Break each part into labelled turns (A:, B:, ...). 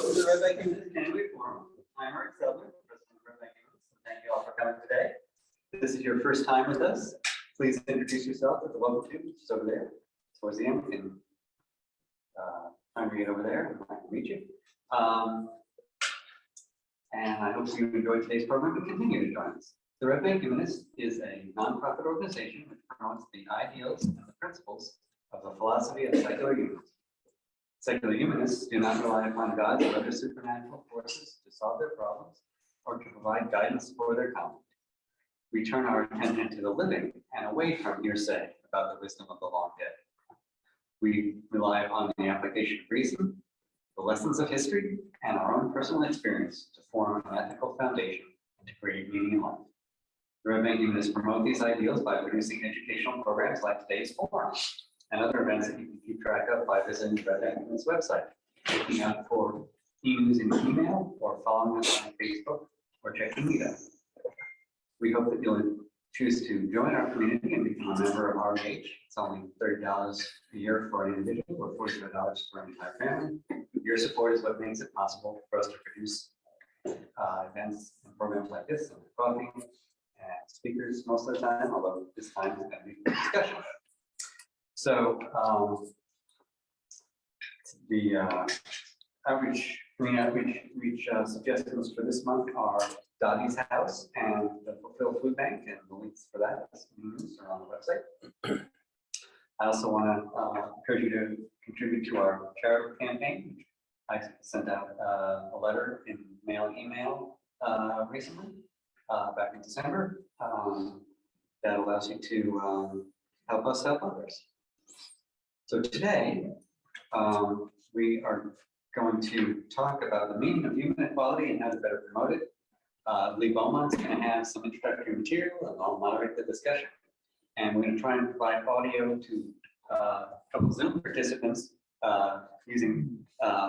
A: Welcome to the RBH January Forum. I'm Eric Feldman, President of RBH. Thank you all for coming today. If this is your first time with us, please introduce yourself at the welcome tube, just over there. Towards the end, we can congregate over there. I can meet you. And I hope you enjoyed today's program and continue to join us. The RBH Humanist is a nonprofit organization which promotes the ideals and the principles of the philosophy of secular humanism. Secular humanists do not rely upon gods or other supernatural forces to solve their problems or to provide guidance for their conduct. We turn our attention to the living and away from hearsay about the wisdom of the long dead. We rely upon the application of reason, the lessons of history, and our own personal experience to form an ethical foundation and to create meaning in life. The RBH Humanists promote these ideals by producing educational programs like today's forum and other events that you can keep track of by visiting the RBH Humanists website, looking out for e-news in email, or following us on Facebook, or checking Meetup. We hope that you'll choose to join our community and become a member of RBH. It's only $30 a year for an individual, or $45 for an entire family. Your support is what makes it possible for us to produce events and programs like this, and coffee and speakers most of the time, although this time is going to be a discussion. So the community outreach suggestions for this month are Dottie's House and the Fulfill Food Bank, and the links for that are on the website. I also want to encourage you to contribute to our charitable campaign. I sent out a letter in mail and email recently, back in December, that allows you to help us help others. So today, we are going to talk about the meaning of human equality and how to better promote it. Lee Beaumont's going to have some introductory material, and I'll moderate the discussion. And we're going to try and provide audio to a couple Zoom participants using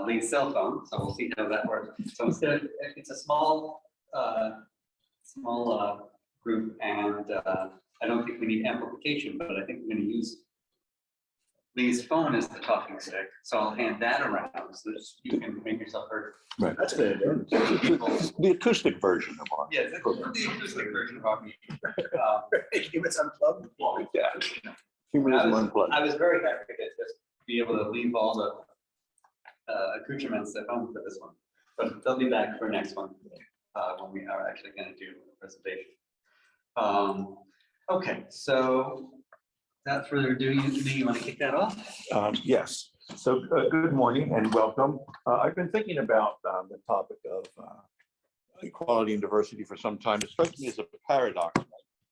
A: Lee's cell phone. So we'll see how that works. So instead of, it's a small group, and I don't think we need amplification, but I think we're going to use Lee's phone as the talking stick. So I'll hand that around so that you can make yourself heard.
B: Right. That's good. The acoustic version of our.
A: Yes, the acoustic version of our meeting.
B: It's unplugged. Yeah.
A: I was very happy to just be able to leave all the accoutrements at home for this one, but they'll be back for next one when we are actually going to do a presentation. Okay, so without further ado, you want to kick that off?
B: Yes. So good morning and welcome. I've been thinking about the topic of equality and diversity for some time. It strikes me as a paradox.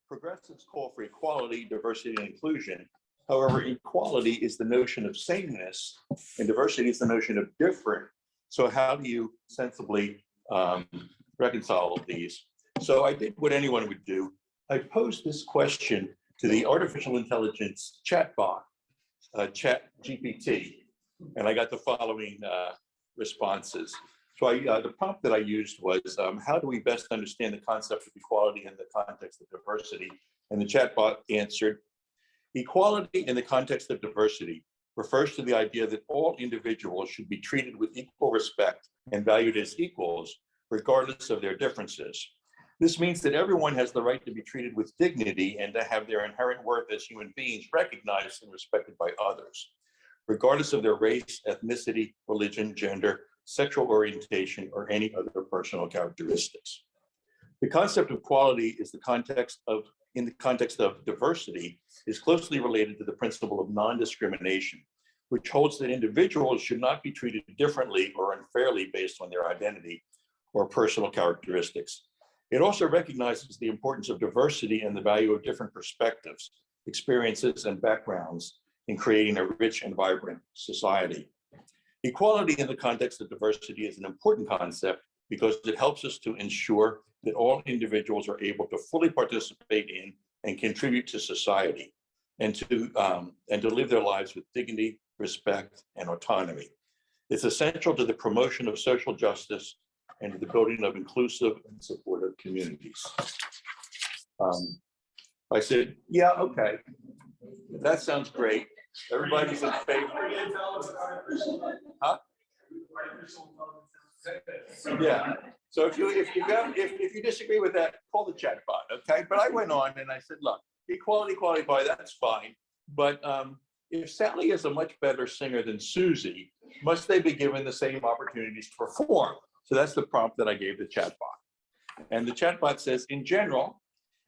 B: Progressives call for equality, diversity, and inclusion. However, equality is the notion of sameness, and diversity is the notion of different. So how do you sensibly reconcile all of these? So I did what anyone would do. I posed this question to the artificial intelligence chatbot, ChatGPT, and I got the following responses. So the prompt that I used was, how do we best understand the concept of equality in the context of diversity? And the chatbot answered, equality in the context of diversity refers to the idea that all individuals should be treated with equal respect and valued as equals, regardless of their differences. This means that everyone has the right to be treated with dignity and to have their inherent worth as human beings recognized and respected by others, regardless of their race, ethnicity, religion, gender, sexual orientation, or any other personal characteristics. The concept of equality is in the context of diversity is closely related to the principle of non-discrimination, which holds that individuals should not be treated differently or unfairly based on their identity or personal characteristics. It also recognizes the importance of diversity and the value of different perspectives, experiences, and backgrounds in creating a rich and vibrant society. Equality in the context of diversity is an important concept because it helps us to ensure that all individuals are able to fully participate in and contribute to society, and to live their lives with dignity, respect, and autonomy. It's essential to the promotion of social justice and to the building of inclusive and supportive communities. I said, yeah, okay, that sounds great. Everybody's in favor. Huh? Yeah. So if you disagree with that, call the chat bot, okay? But I went on and I said, look, equality, that's fine. But if Sally is a much better singer than Susie, must they be given the same opportunities to perform? So that's the prompt that I gave the chat bot. And the chat bot says, in general,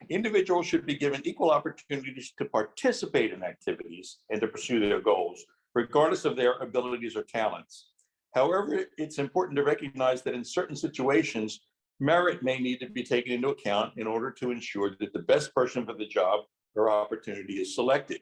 B: individuals should be given equal opportunities to participate in activities and to pursue their goals, regardless of their abilities or talents. However, it's important to recognize that in certain situations, merit may need to be taken into account in order to ensure that the best person for the job or opportunity is selected.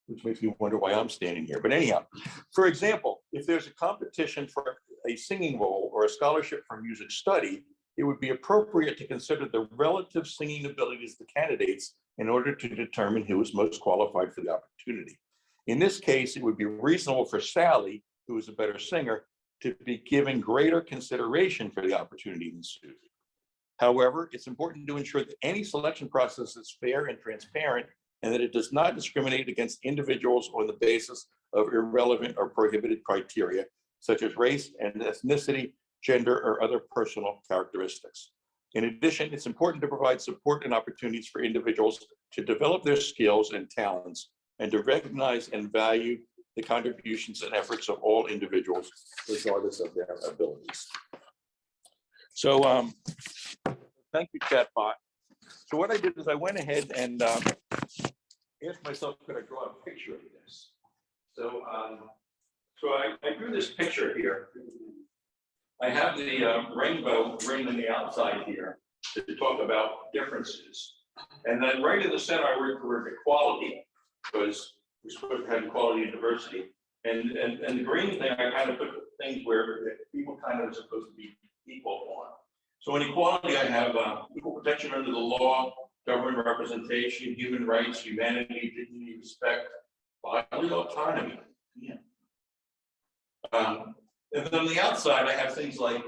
B: Which makes me wonder why I'm standing here. But anyhow, for example, if there's a competition for a singing role or a scholarship for music study, it would be appropriate to consider the relative singing abilities of the candidates in order to determine who is most qualified for the opportunity. In this case, it would be reasonable for Sally, who is a better singer, to be given greater consideration for the opportunity than Susie. However, it's important to ensure that any selection process is fair and transparent, and that it does not discriminate against individuals on the basis of irrelevant or prohibited criteria, such as race and ethnicity, gender, or other personal characteristics. In addition, it's important to provide support and opportunities for individuals to develop their skills and talents, and to recognize and value the contributions and efforts of all individuals, regardless of their abilities. So thank you, chatbot. So what I did is I went ahead and asked myself, could I draw a picture of this? So, I drew this picture here. I have the rainbow ring on the outside here to talk about differences. And then right in the center, I wrote the word equality, because we're supposed to have equality and diversity. And the green thing, I kind of put things where people kind of are supposed to be equal on. So in equality, I have equal protection under the law, government representation, human rights, humanity, dignity, respect, bodily autonomy. Yeah. And then on the outside, I have things like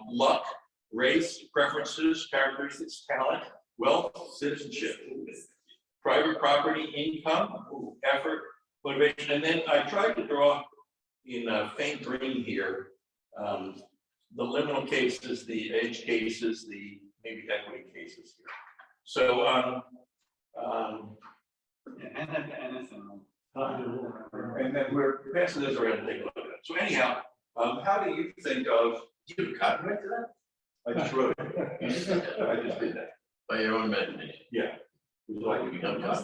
B: luck, race, preferences, characteristics, talent, wealth, citizenship, private property, income, effort, motivation. And then I tried to draw in faint green here the liminal cases, the edge cases, the maybe equity cases here. So, and then we're passing this around to take a look at it. So anyhow, how do you think of, do you have a copyright to that? I just wrote it. I just did that.
C: By your own imagination.
B: Yeah.
C: Would you like to become
B: Yeah.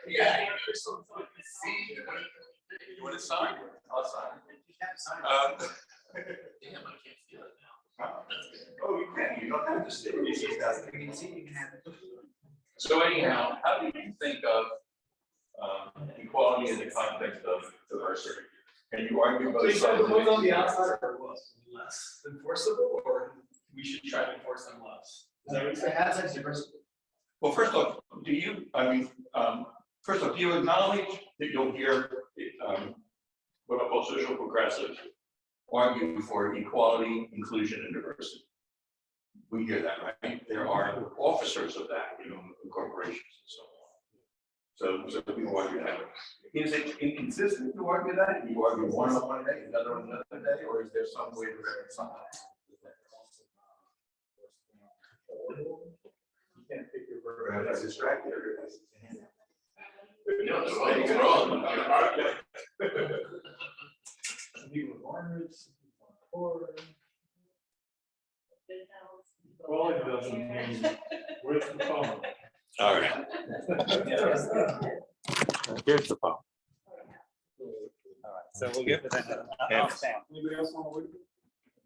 C: Yeah.
B: You want to sign? I'll sign.
C: Damn, I can't feel it now.
B: Oh, you can. You don't have to stay. So anyhow, how do you think of equality in the context of diversity? Can you argue both sides?
D: The ones on the outside are less enforceable, or we should try to enforce them less? Is that what you're saying?
B: Well, first off, do you, first off, do you acknowledge that you'll hear what I call social progressives argue for equality, inclusion, and diversity? We hear that, right? There are officers of that, in corporations and so on. So people argue that. Is it inconsistent to argue that? You argue one on one day, another on another day, or is there some way to reconcile that? You can't pick your verb out as distracted.
C: No, that's why you're wrong.
D: Quality doesn't mean where's the phone?
B: All right. Here's the phone.
A: All right, so we'll get to that.
D: Anybody else want to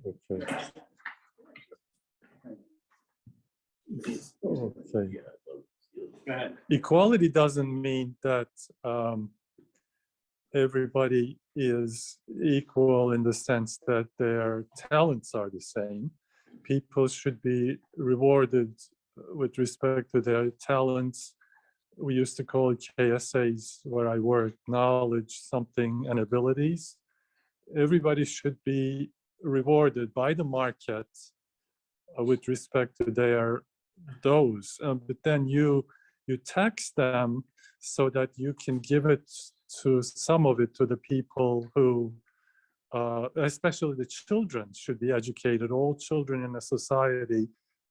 D: wait?
E: Okay.
A: Go ahead.
E: Equality doesn't mean that everybody is equal in the sense that their talents are the same. People should be rewarded with respect to their talents. We used to call it KSAs where I work, knowledge, something, and abilities. Everybody should be rewarded by the market with respect to their those, but then you tax them so that you can give it to some of it to the people who especially the children should be educated. All children in a society,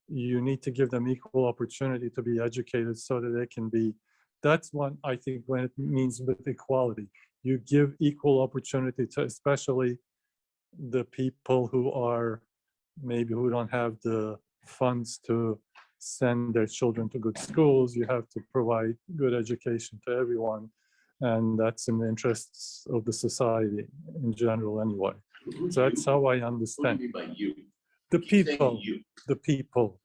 E: you need to give them equal opportunity to be educated so that they can be, that's one, I think, when it means with equality. You give equal opportunity to especially the people who are maybe who don't have the funds to send their children to good schools. You have to provide good education to everyone. And that's in the interests of the society in general anyway. So that's how I
C: What do
E: understand.
C: you mean by you?
E: The
C: Keep saying
E: people,
C: You,
E: the people,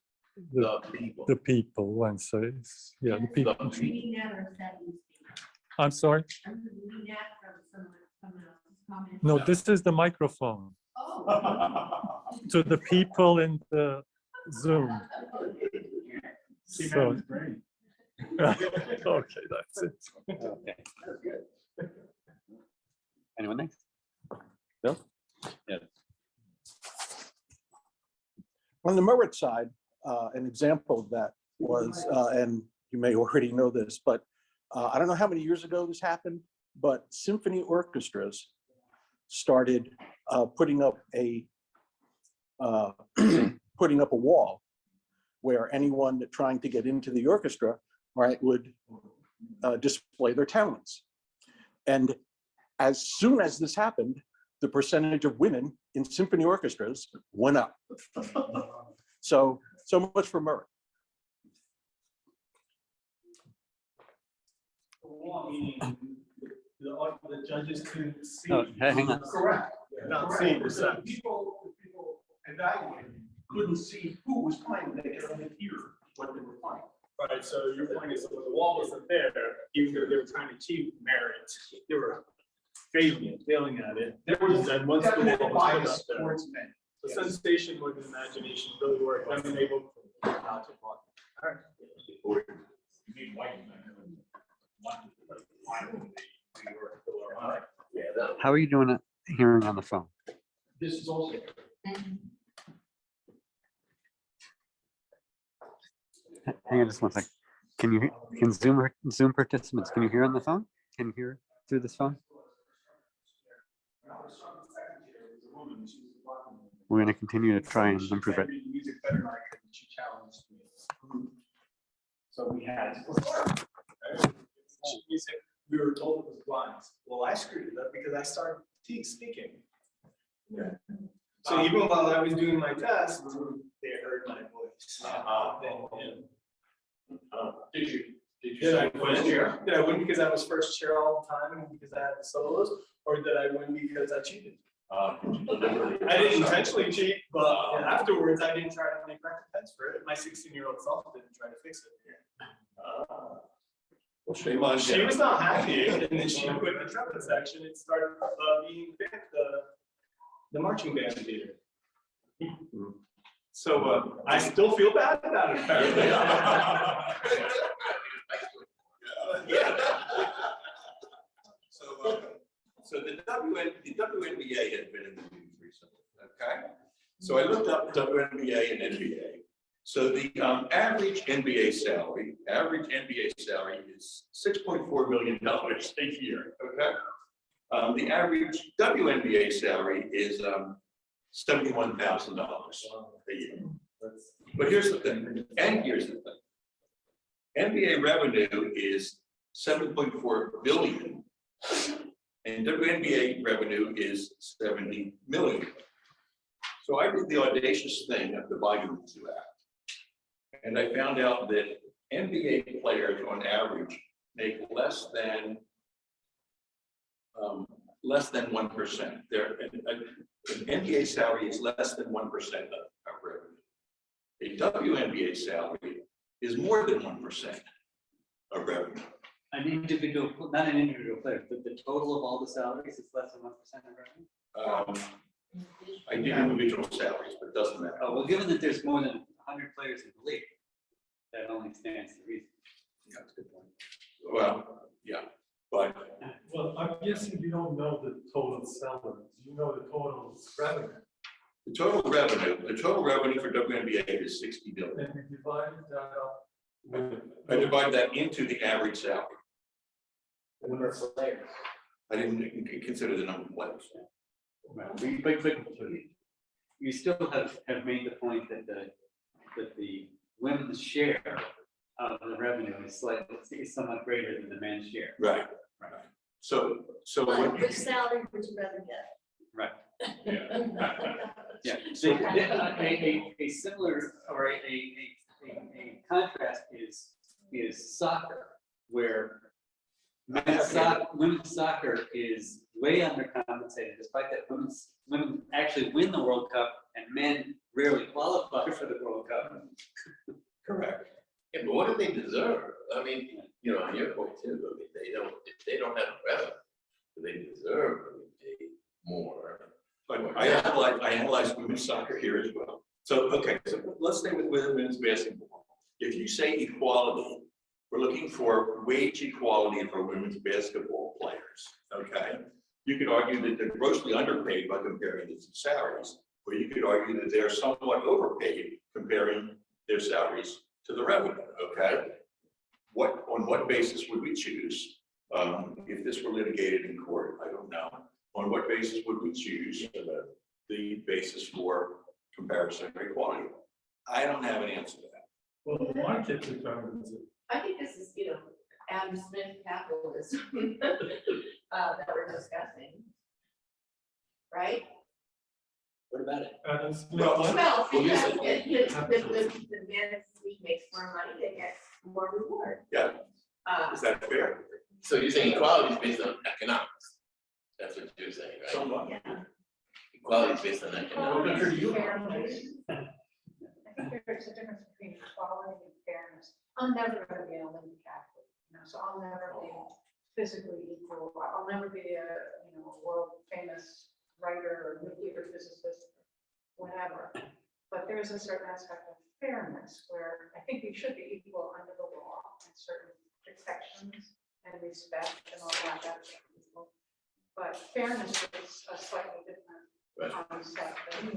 C: the people.
E: the people, one says, yeah, the people.
C: The people.
F: Reading that or is that you speaking?
E: I'm sorry?
F: I'm reading that from someone else's comment.
E: No, this is the microphone
F: Oh.
E: to the people in the Zoom. So, okay, that's it.
A: Okay. Anyone next? Bill? Yeah.
G: On the merit side, an example of that was, and you may already know this, but I don't know how many years ago this happened, but symphony orchestras started putting up a wall where anyone trying to get into the orchestra, right, would display their talents. And as soon as this happened, the percentage of women in symphony orchestras went up. So much for merit.
D: Meaning the judges couldn't see.
A: Oh, hang on.
H: Correct.
D: Not seeing the
H: The
D: sense.
H: people evaluating couldn't see who was playing, they could only hear what they were playing.
D: Right, so your point is that when the wall wasn't there, even though they were trying to achieve merit, they were failing at it.
H: There was
D: And once the
H: definite
D: wall was put
H: bias
D: up there,
H: towards men.
D: the sensation with imagination really worked. I'm able to how to walk. All right.
H: You need white men.
A: How are you doing it hearing on the phone?
H: This is also.
A: Hang on just one second. Can you, can Zoom participants, can you hear on the phone? Can you hear through this phone? We're going to continue to try and improve it.
H: Music better than I could, she challenged me. So we had.
D: Music, we were told it was blind. Well, I screwed it up because I started speaking.
H: Yeah.
D: So even while I was doing my test, they heard my voice. Did I win? Did I win because I was first chair all the time and because I had the solos, or did I win because I cheated? I didn't intentionally cheat, but afterwards I didn't try to make recompense for it. My 16-year-old self didn't try to fix it.
C: Well, shame on
D: She
C: you.
D: was not happy, and then she quit the trumpet section and started being the marching band leader. So I still feel bad about it, apparently.
C: Yeah. So the WNBA has been in the news recently, okay? So I looked up WNBA and NBA. So the average NBA salary is $6.4 million a year, okay? The average WNBA salary is $71,000 a year. But here's the thing, NBA revenue is $7.4 billion, and WNBA revenue is $70 million. So I did the audacious thing of dividing the two out. And I found out that NBA players on average make less than 1%. An NBA salary is less than 1% of revenue. A WNBA salary is more than 1% of revenue.
A: An individual, not an individual player, but the total of all the salaries is less than 1% of revenue?
C: I do individual salaries, but it doesn't matter.
A: Oh, well, given that there's more than 100 players in the league, that only stands to reason.
C: That's a good point. Well, yeah, but
E: Well, I'm guessing you don't know the total salaries. You know the total revenue.
C: the total revenue for WNBA is $60 billion.
E: And you divide that up.
C: I divide that into the average salary.
D: The number of players.
C: I didn't consider the number of players.
A: Right. But you still have made the point that the women's share of the revenue is somewhat greater than the men's share.
C: Right. So what you,
F: Which salary would you rather get?
A: Right.
C: yeah.
A: Yeah. So a similar or a contrast is soccer, where women's soccer is way undercompensated, despite that women actually win the World Cup and men rarely qualify for the World Cup.
C: Correct.
I: Yeah, but what do they deserve? I mean, you know, on your point too, I mean, if they don't have revenue, they deserve to be paid more.
C: But I analyzed women's soccer here as well. So, okay, so let's stay with women's basketball. If you say equality, we're looking for wage equality for women's basketball players, okay? You could argue that they're grossly underpaid by comparing the two salaries, or you could argue that they're somewhat overpaid comparing their salaries to the revenue, okay? On what basis would we choose, if this were litigated in court? I don't know. On what basis would we choose the basis for comparison or equality? I don't have an answer to that.
E: Well, the market determines it.
F: I think this is, Adam Smith capitalism that we're discussing. Right?
I: What about it?
C: Well,
F: Well,
C: well,
F: because
C: yes,
F: the men's league makes more money, they get more reward.
C: Yeah, is that fair?
I: So you're saying equality is based on economics? That's what you're saying, right?
C: Somewhat.
F: Yeah.
I: Equality is based on economics.
J: I think there's a difference between equality and fairness. I'm never going to be an Olympic athlete, so I'll never be physically equal. I'll never be a, world famous writer or nuclear physicist, whatever. But there is a certain aspect of fairness where I think we should be equal under the law and certain protections and respect and all that. That's equal. But fairness is a slightly different concept than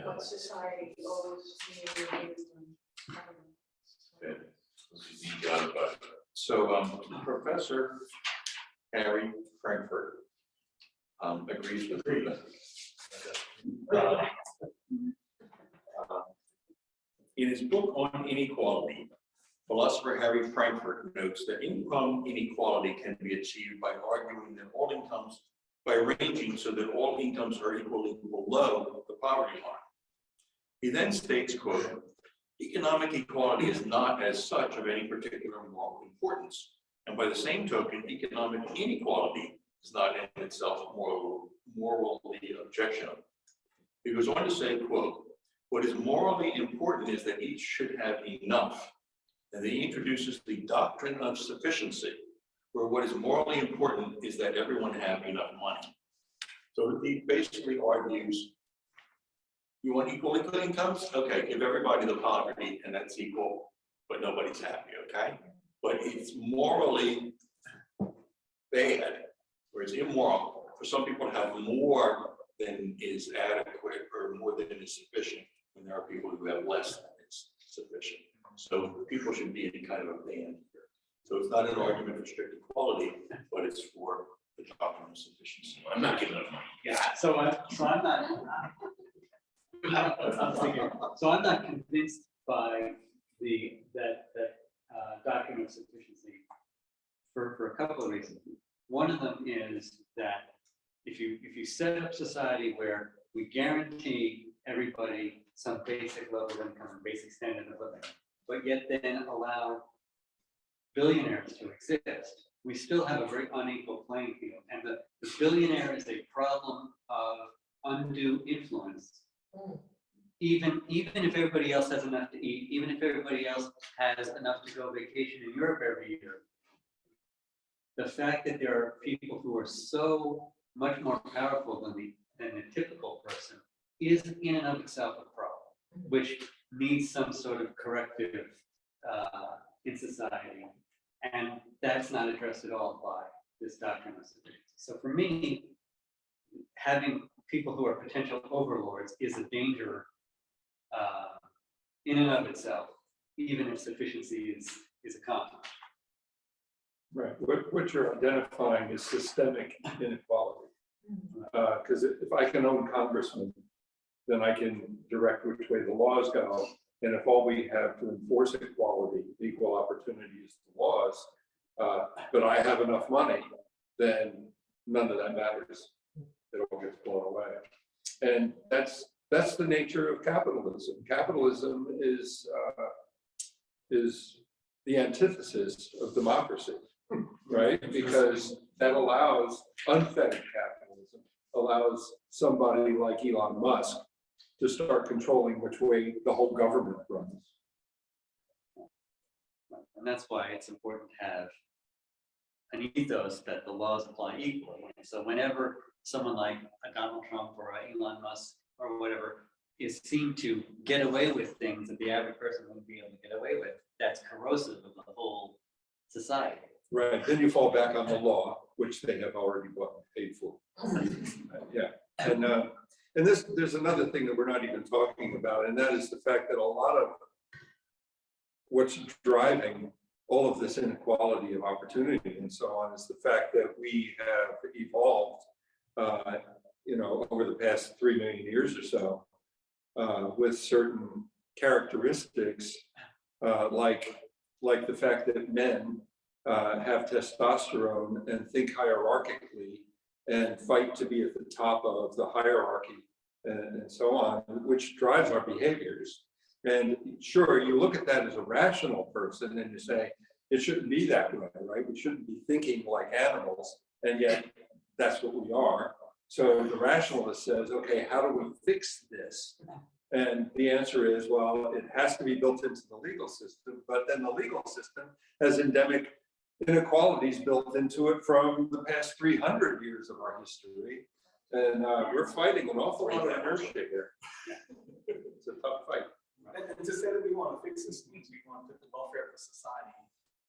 J: what society owes communities and government.
C: So, Professor Harry Frankfurt agrees with me. In his book on inequality, philosopher Harry Frankfurt notes that income inequality can be achieved by arguing that all incomes, by ranging so that all incomes are equally below the poverty line. He then states, quote, economic equality is not as such of any particular moral importance, and by the same token, economic inequality is not in itself morally objectionable. He goes on to say, quote, what is morally important is that each should have enough. And then he introduces the doctrine of sufficiency, where what is morally important is that everyone have enough money. So he basically argues, you want equal incomes? Okay, give everybody the poverty and that's equal, but nobody's happy, okay? But it's morally bad, or it's immoral for some people to have more than is adequate or more than is sufficient, when there are people who have less than is sufficient. So people should be in kind of a band here. So it's not an argument for strict equality, but it's for the doctrine of sufficiency.
I: I'm not giving up money.
A: Yeah, so I'm not convinced by that doctrine of sufficiency for a couple of reasons. One of them is that if you set up society where we guarantee everybody some basic level of income and basic standard of living, but yet then allow billionaires to exist, we still have a very unequal playing field. And the billionaire is a problem of undue influence. Even if everybody else has enough to eat, even if everybody else has enough to go vacation in Europe every year, the fact that there are people who are so much more powerful than the typical person is in and of itself a problem, which needs some sort of corrective in society. And that's not addressed at all by this doctrine of sufficiency. So for me, having people who are potential overlords is a danger in and of itself, even if sufficiency is accomplished.
E: Right. What you're identifying is systemic inequality.
K: because if I can own congressmen, then I can direct which way the laws go. And if all we have to enforce equality, equal opportunity is the laws, but I have enough money, then none of that matters. It all gets blown away. And that's the nature of capitalism. Capitalism is the antithesis of democracy, right? Because that allows unfettered capitalism, allows somebody like Elon Musk to start controlling which way the whole government runs.
A: And that's why it's important to have an ethos that the laws apply equally. So whenever someone like a Donald Trump or a Elon Musk or whatever is seen to get away with things that the average person wouldn't be able to get away with, that's corrosive of the whole society.
K: Right, then you fall back on the law, which they have already paid for. Yeah, and there's another thing that we're not even talking about, and that is the fact that a lot of what's driving all of this inequality of opportunity and so on is the fact that we have evolved, over the past 3 million years or so, with certain characteristics, like the fact that men have testosterone and think hierarchically and fight to be at the top of the hierarchy and so on, which drives our behaviors. And sure, you look at that as a rational person and you say, it shouldn't be that way, right? We shouldn't be thinking like animals, and yet that's what we are. So the rationalist says, okay, how do we fix this? And the answer is, well, it has to be built into the legal system, but then the legal system has endemic inequalities built into it from the past 300 years of our history. And we're fighting an awful lot of inertia here. It's a tough fight.
D: And to say that we want to fix this means we want to put the welfare of the society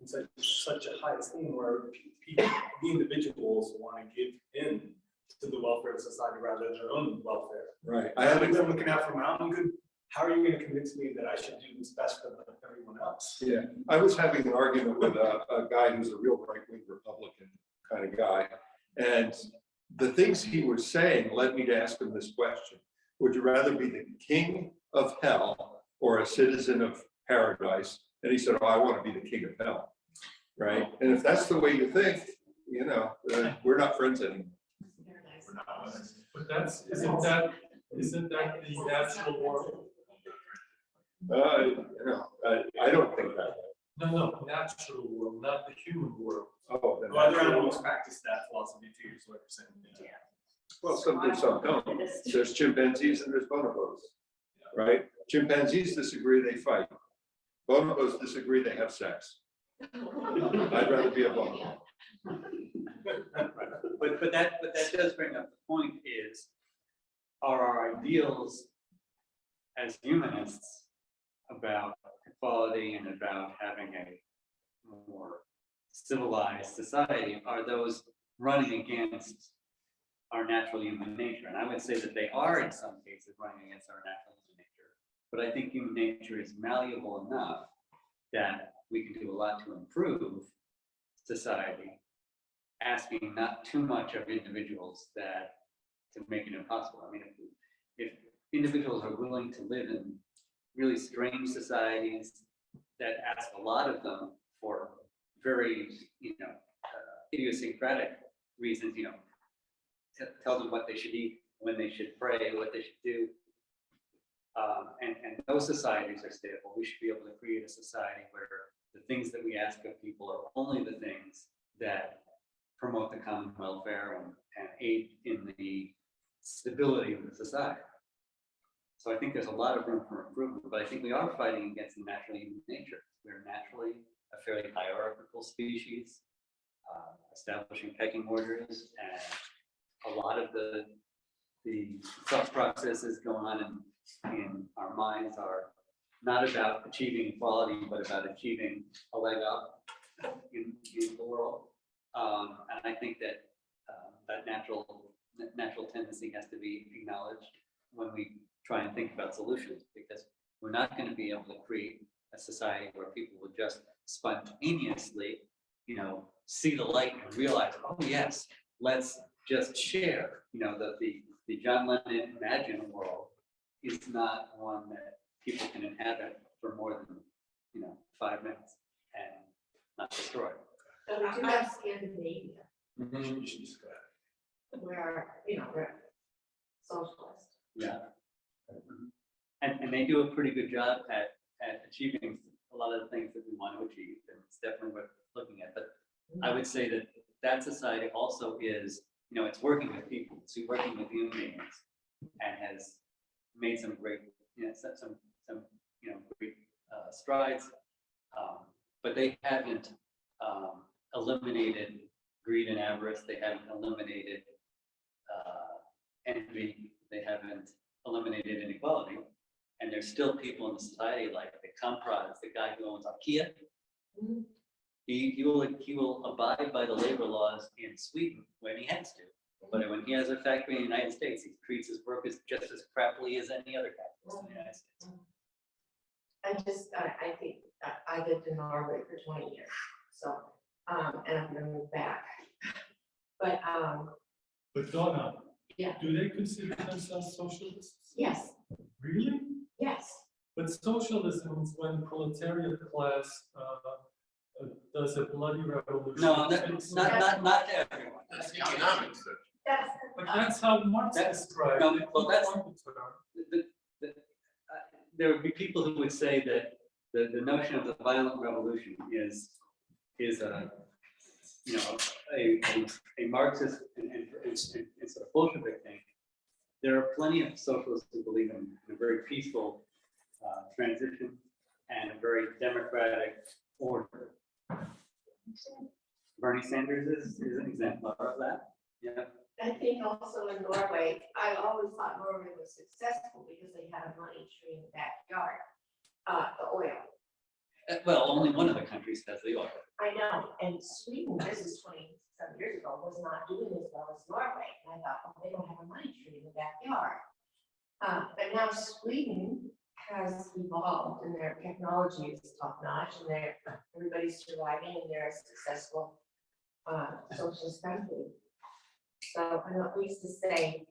D: in such a high esteem where people, the individuals, want to give in to the welfare of society rather than their own welfare.
K: Right.
D: I haven't been looking out for my own good. How are you going to convince me that I should do what's best for everyone else?
K: Yeah, I was having an argument with a guy who's a real right-wing Republican kind of guy. And the things he was saying led me to ask him this question. Would you rather be the king of hell or a citizen of paradise? And he said, oh, I want to be the king of hell, right? And if that's the way you think, we're not friends anymore.
E: But isn't that the natural world?
K: I don't think that.
E: No, natural world, not the human world.
K: Oh, the
D: Other
K: natural
D: animals
K: world.
D: practice that philosophy too, is what you're saying.
F: Yeah.
K: Well, some do, some don't. There's chimpanzees and there's bonobos, right? Chimpanzees disagree, they fight. Bonobos disagree, they have sex. I'd rather be a bonobo.
A: But that does bring up the point is, are our ideals as humanists about equality and about having a more civilized society, are those running against our natural human nature? And I would say that they are in some cases running against our natural human nature. But I think human nature is malleable enough that we can do a lot to improve society, asking not too much of individuals that to make it impossible. I mean, if individuals are willing to live in really strange societies that ask a lot of them for very, idiosyncratic reasons, tell them what they should eat, when they should pray, what they should do. And those societies are stable. We should be able to create a society where the things that we ask of people are only the things that promote the common welfare and aid in the stability of the society. So I think there's a lot of room for improvement, but I think we are fighting against the natural human nature. We're naturally a fairly hierarchical species, establishing pecking orders, and a lot of the thought processes going on in our minds are not about achieving equality, but about achieving a leg up in the world. And I think that that natural tendency has to be acknowledged when we try and think about solutions, because we're not going to be able to create a society where people will just spontaneously, see the light and realize, oh yes, let's just share, that the John Lennon Imagine world is not one that people can inhabit for more than, 5 minutes and not destroy.
F: So we do have Scandinavia,
A: Mhm.
F: where, we're socialist.
A: Yeah. And they do a pretty good job at achieving a lot of the things that we want to achieve, and it's definitely worth looking at. But I would say that that society also is, it's working with people, it's working with human beings, and has made some great, some great strides. But they haven't eliminated greed and avarice. They haven't eliminated envy. They haven't eliminated inequality. And there's still people in the society like the Kamprads, the guy who owns IKEA. He will abide by the labor laws in Sweden when he has to. But when he has a factory in the United States, he treats his workers just as crappily as any other capitalist in the United States.
F: I think I lived in Norway for 20 years, so, and I'm gonna move back. But,
E: But Donna,
F: yeah,
E: do they consider themselves socialists?
F: yes,
E: Really?
F: yes.
E: But socialism is when the proletariat class does a bloody revolution.
A: No,
E: It's-
A: not everyone.
I: That's economics.
F: That's,
E: But that's how Marx
A: That's-
E: described
A: no,
E: it.
A: well, that's-
E: He coined the term.
A: There would be people who would say that the notion of the violent revolution is a Marxist and sort of Bolshevik thing. There are plenty of socialists who believe in a very peaceful transition and a very democratic order. Bernie Sanders is an exemplar of that. Yeah.
F: I think also in Norway, I always thought Norway was successful because they had a money tree in the backyard, the oil.
A: Well, only one of the countries has the oil.
F: I know, and Sweden, this is 20-some years ago, was not doing as well as Norway. And I thought, oh, they don't have a money tree in the backyard. But now Sweden has evolved and their technology is top notch and everybody's surviving and they're a successful socialist country. So I know we used to say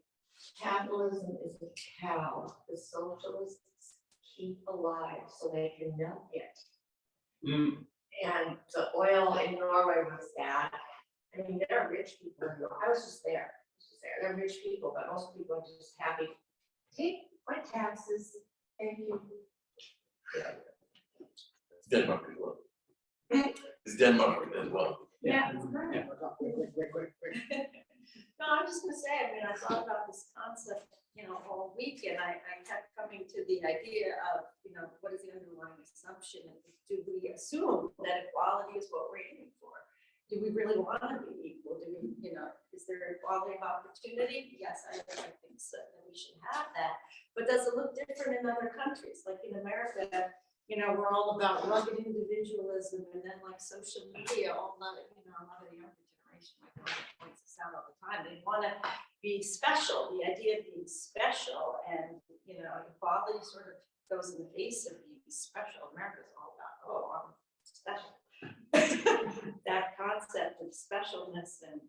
F: capitalism is a cow the socialists keep alive so they can milk it. And the oil in Norway was that. I mean, there are rich people. I was just there. They're rich people, but most people are just happy. Take my taxes. Thank you.
I: It's Denmark as well. It's Denmark as well.
F: Yeah.
A: Yeah.
L: No, I'm just gonna say, I mean, I thought about this concept, all week, and I kept coming to the idea of, what is the underlying assumption? And do we assume that equality is what we're aiming for? Do we really want to be equal? Do we, is there equality of opportunity? Yes, I think so, that we should have that. But does it look different in other countries? Like in America, we're all about rugged individualism, and then like social media, a lot of the younger generation, my daughter points this out all the time. They want to be special. The idea of being special and equality sort of goes in the face of being special. America's all about, oh, I'm special. That concept of specialness and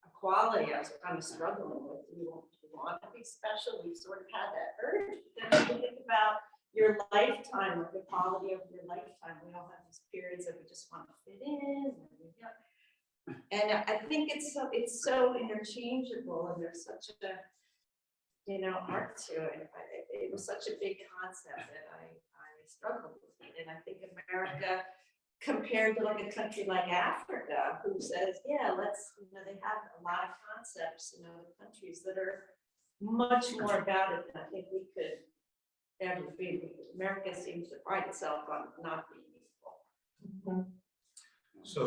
L: equality, I was kind of struggling with. We want to be special. We've sort of had that urge. But then when you think about your lifetime, or the quality of your lifetime, we all have these periods that we just want to fit in. And I think it's so interchangeable, and there's such a art to it. It was such a big concept that I struggled with it. And I think America, compared to like a country like Africa, who says, yeah, let's, they have a lot of concepts in other countries that are much more about it than I think we could ever be. America seems to pride itself on not being equal.
C: So,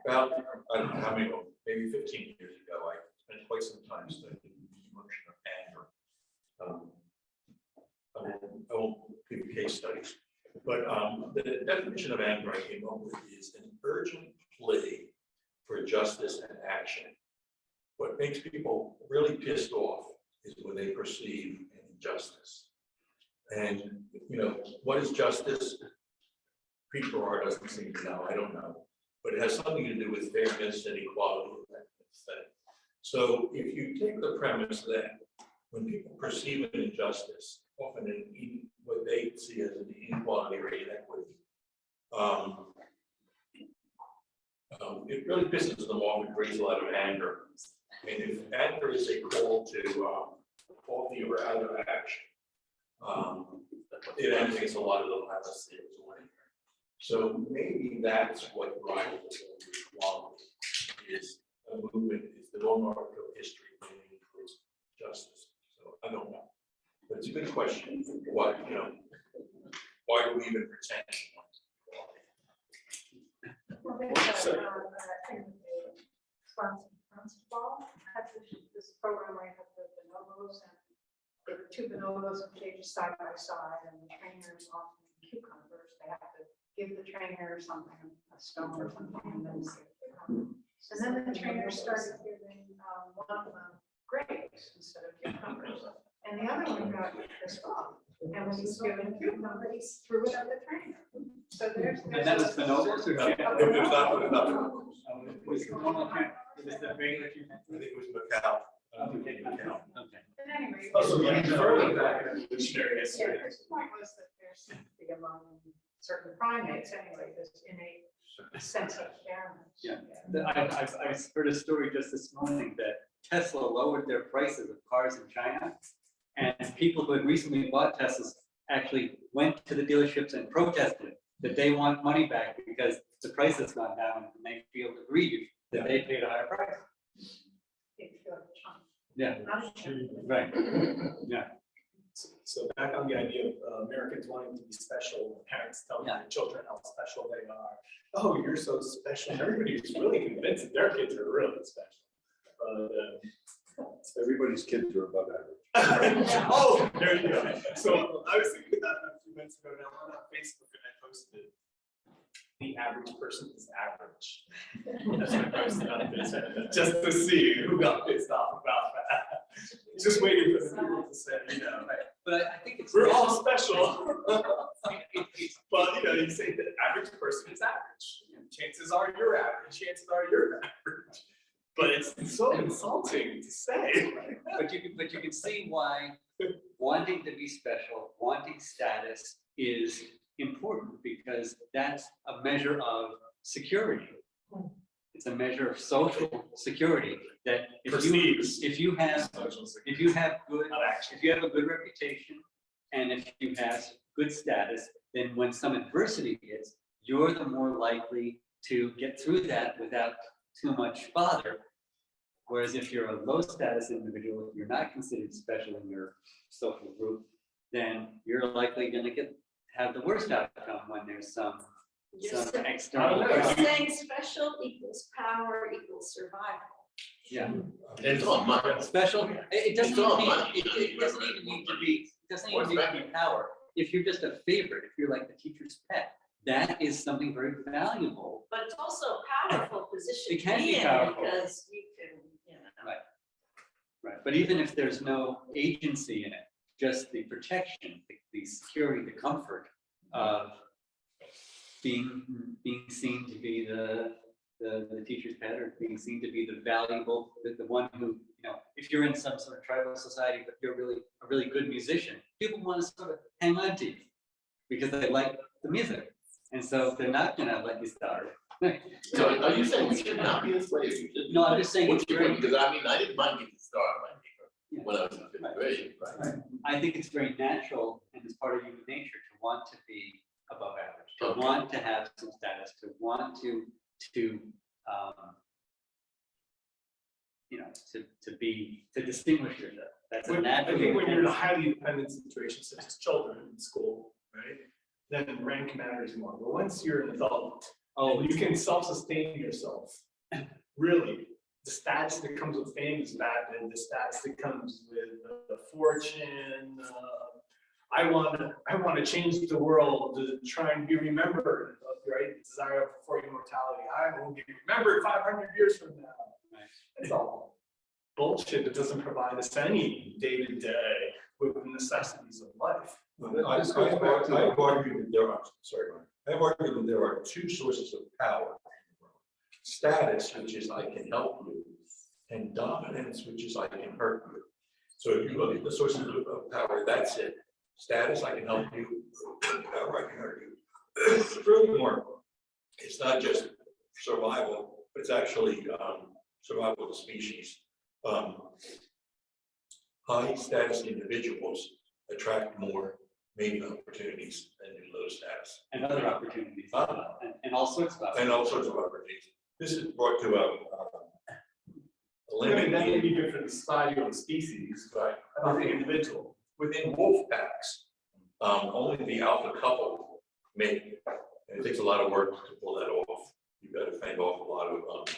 C: about, I don't know how many, maybe 15 years ago, I spent quite some time studying the emotion of anger. I won't give you case studies, but the definition of anger I came up with is an urgent plea for justice and action. What makes people really pissed off is when they perceive an injustice. And, what is justice? Pete Farrar doesn't seem to know, I don't know, but it has something to do with fairness and equality. thing. So if you take the premise that when people perceive an injustice, often what they see as an inequality or inequity, it really pisses them off and brings a lot of anger. And if anger is a call to faulty or out of action, it animates a lot of the last things away. So maybe that's what drives equality is a movement, is the long arc of history moving towards justice. So I don't know, but it's a good question. Why, why do we even pretend?
J: Well, there's a thing with the sponsored ball, had this program where you have the bonobos and the two bonobos in cages side by side, and the trainers often cucumbers. They have to give the trainer something, a stone or something, and then say cucumber. And then the trainer started giving one of them grapes instead of cucumbers, and the other one got pissed off. And when he was given cucumbers, he threw it at the trainer. So there's.
A: And that was bonobos or?
C: It was not enough.
A: Was the one on here, was the regular two?
C: I think it was Macau.
A: Okay.
J: But anyway.
D: Also, going further back in evolutionary history.
J: Yeah, the point was that there seems to be among certain primates anyway, this innate sense of fairness.
A: Yeah. I heard a story just this morning that Tesla lowered their prices of cars in China. And people who had recently bought Teslas actually went to the dealerships and protested that they want money back because the price has gone down and they feel aggrieved that they paid a higher price. Yeah, right. Yeah.
D: So back on the idea of Americans wanting to be special, parents telling their children how special they are. Oh, you're so special. Everybody's really convinced that their kids are really special.
K: Everybody's kids are above average.
D: Oh, there you go. So I was thinking about that a few minutes ago. Now I'm on Facebook and I posted, the average person is average. That's what I posted on Facebook, just to see who got pissed off about that. Just waiting for the people to say,
A: But I think it's.
D: we're all special. But you say that average person is average. Chances are you're average. Chances are you're average. But it's so insulting to say.
A: But you can see why wanting to be special, wanting status is important because that's a measure of security. It's a measure of social security that if you have a good reputation and if you have good status, then when some adversity hits, you're the more likely to get through that without too much bother. Whereas if you're a low status individual, if you're not considered special in your social group, then you're likely going to have the worst outcome when there's some external.
L: You're saying special equals power equals survival.
A: Yeah.
I: It's all money.
A: Special. It doesn't
I: It's all
A: even
I: money.
A: it doesn't even need to be. It doesn't even need to be power. If you're just a favorite, if you're like the teacher's pet, that is something very valuable.
L: But it's also a powerful position
A: It can
L: to
A: be
L: in
A: powerful.
L: because you can,
A: Right. But even if there's no agency in it, just the protection, the security, the comfort of being seen to be the teacher's pet or being seen to be the valuable, the one who, if you're in some sort of tribal society, but you're a really good musician, people want to sort of hang on to you because they like the music. And so they're not going to let you starve.
I: So are you saying we should not be enslaved?
A: No, I'm just saying.
I: Because I didn't mind getting starved when I was in fifth grade.
A: Right. I think it's very natural and it's part of human nature to want to be above average, to want to have some status, to want to distinguish yourself. That's a natural.
D: I think when you're in a highly dependent situation, such as children in school, right, then rank matters more. But once you're an adult, you can self-sustain yourself. Really, the status that comes with fame is bad, and the status that comes with the fortune. I want to change the world to try and be remembered, right? Desire for immortality. I will be remembered 500 years from now. It's all bullshit that doesn't provide us any day-to-day with the necessities of life.
K: I've argued that there are two sources of power. Status, which is I can help you,
C: and dominance, which is I can hurt you. So if you look at the sources of power, that's it. Status, I can help you. Power, I can hurt you. Furthermore, it's not just survival, but it's actually survival of the species. High status individuals attract more mating opportunities than do low status.
A: And other opportunities,
C: Ah.
A: and all sorts of opportunities.
C: And all sorts of opportunities. This is brought to a
D: I mean, that may
C: limit
D: be good for the society or the species, but I don't think individual.
C: within wolf packs. Only the alpha couple mate, and it takes a lot of work to pull that off. You've got to fend off a lot of,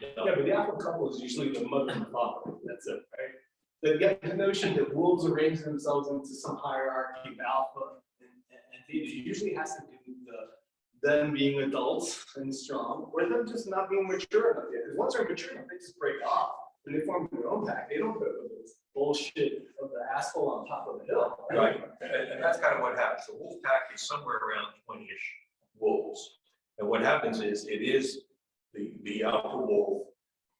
D: Yeah, but the alpha couple is usually the mother and father, that's it, right? The notion that wolves arrange themselves into some hierarchy of alpha and theta usually has to do with them being adults and strong, or them just not being mature enough yet. Because once they're mature enough, they just break off and they form their own pack. They don't put up with this bullshit of the asshole on top of the hill.
C: right, and that's kind of what happens. The wolf pack is somewhere around 20-ish wolves. And what happens is, it is the alpha wolf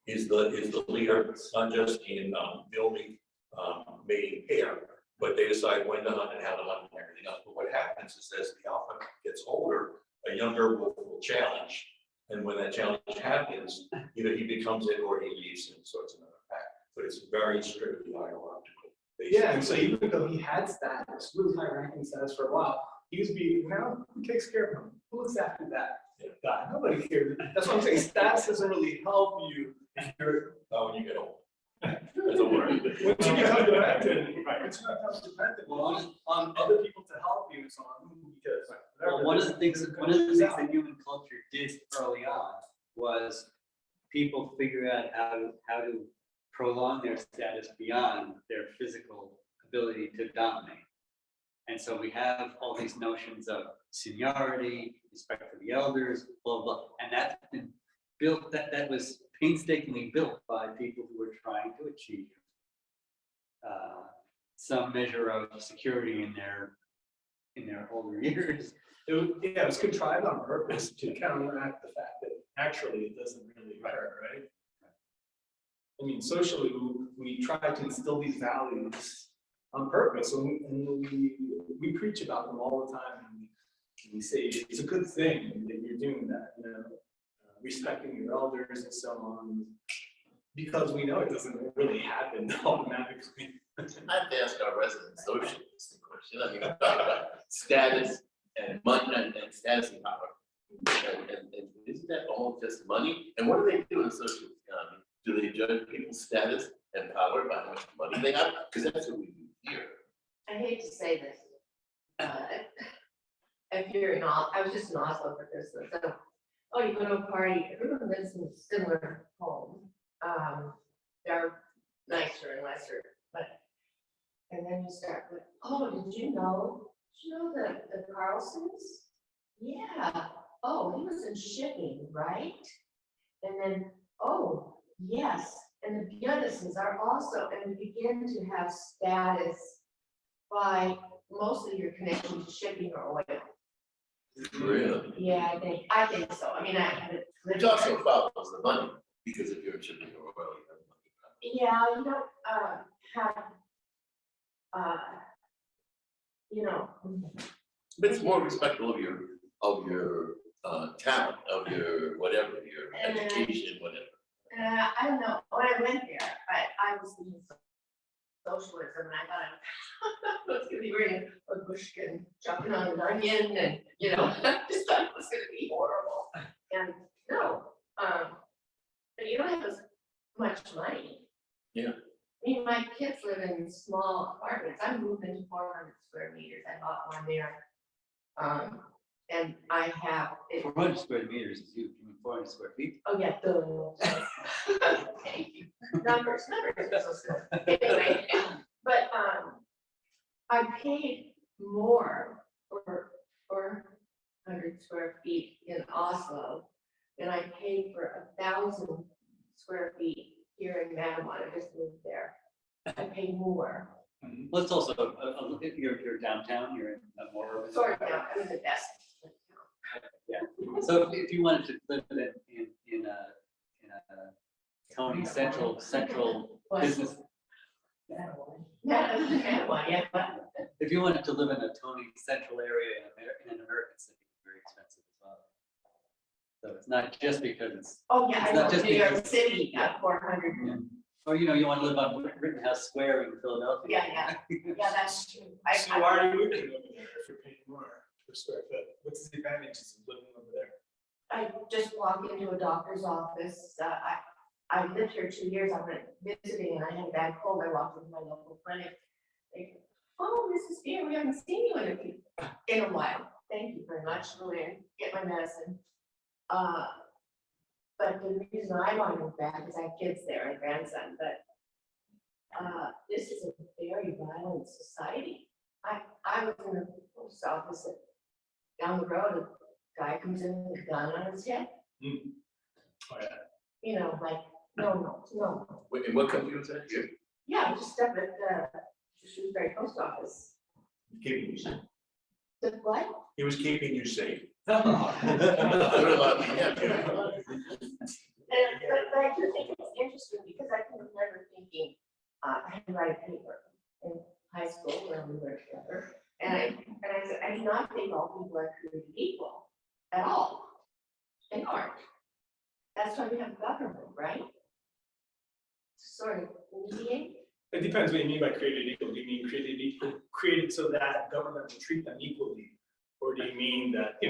C: is the leader, not just in building mating pair, but they decide when to hunt and how to hunt and everything else. But what happens is, as the alpha gets older, a younger wolf will challenge. And when that challenge happens, either he becomes it or he leaves and starts another pack. But it's very strictly hierarchical.
D: Yeah, and so even though he had status, really high ranking status for a while, he was being, now who takes care of him? Who looks after that? God, nobody cares. That's what I'm saying. Status doesn't really help you if you're.
C: When you get old. That's a word.
D: Once you become dependent, right? Once you become dependent on other people to help you, so on, because.
A: Well, one of the things that human culture did early on was people figure out how to prolong their status beyond their physical ability to dominate. And so we have all these notions of seniority, respect for the elders, blah, blah, and that's been built, that was painstakingly built by people who were trying to achieve some measure of security in their older years.
D: It was contrived on purpose to counteract the fact that naturally it doesn't really occur, right? I mean, socially, we try to instill these values on purpose, and we preach about them all the time, and we say it's a good thing that you're doing that, you know, respecting your elders and so on, because we know it doesn't really happen automatically.
I: I have to ask our resident socialists the question. I mean, we talk about status and money and status and power. And isn't that all just money? And what do they do in social economy? Do they judge people's status and power by how much money they have? Because that's what we do here.
F: I hate to say this. If you're in I was just in Oslo for Christmas. So, oh, you go to a party, everyone lives in a similar home. They're nicer and lesser, but, and then you start with, oh, did you know the Carlsons? Yeah. Oh, he was in shipping, right? And then, oh, yes. And the Björnsons are also, and begin to have status by mostly your connection to shipping or oil.
I: Really?
F: Yeah, I think so. I mean, I haven't.
I: It also follows the money, because if you're shipping or oil, you have money.
F: Yeah, you don't have, you know.
I: But it's more respectful of your talent, of your whatever, your education, whatever.
F: I don't know. When I went there, I was in socialism, and I thought I was going to be reading a bushkin, chopping on an onion, and you know, I just thought it was going to be horrible. And no, but you don't have as much money.
I: Yeah.
F: I mean, my kids live in small apartments. I moved into 400 square meters. I bought one there. And I have.
A: 400 square meters is huge. You mean 400 square feet?
F: Oh, yeah. Thank you. Numbers are so slow. Anyway, but I paid more for 400 square feet in Oslo than I paid for 1,000 square feet here in Manamon. I just moved there. I pay more.
A: Well, it's also look at your downtown. You're in a more urban.
F: Sort of now, I'm in the best.
A: Yeah. So if you wanted to live in a Tony Central
F: What?
A: business.
F: Yeah, but
A: If you wanted to live in a Tony Central area in an American city, it's very expensive as well. So it's not just because it's,
F: oh, yeah, I
A: It's
F: know,
A: not just
F: New York
A: because-
F: City got 400.
A: or you want to live on Rittenhouse Square in Philadelphia.
F: Yeah, that's true.
D: So why are you moving over there if you're paying more per square foot? What's the advantages of living over there?
F: I just walk into a doctor's office. I lived here 2 years. I went visiting and I had a bad cold. I walked into my local clinic. They, oh, Mrs. Spear, we haven't seen you in a while. Thank you very much. Go in, get my medicine. But the reason I want to move back is I have kids there and grandson, but this is a very violent society. I was in the post office down the road, a guy comes in with a gun on his head.
D: Oh, yeah.
F: You know, like, no.
I: In what country was that? Here?
F: Yeah, just up at the Shrewsbury post office.
C: Keeping you safe.
F: The what?
C: He was keeping you safe.
I: They're allowed to, yeah.
F: But I do think it's interesting because I can remember thinking, I had to write a paper in high school when we were together. And I said, I do not think all people are created equal at all. They aren't. That's why we have government, right? Sort of mediate.
D: It depends what you mean by created equal. Do you mean created so that government will treat them equally? Or do you mean that, we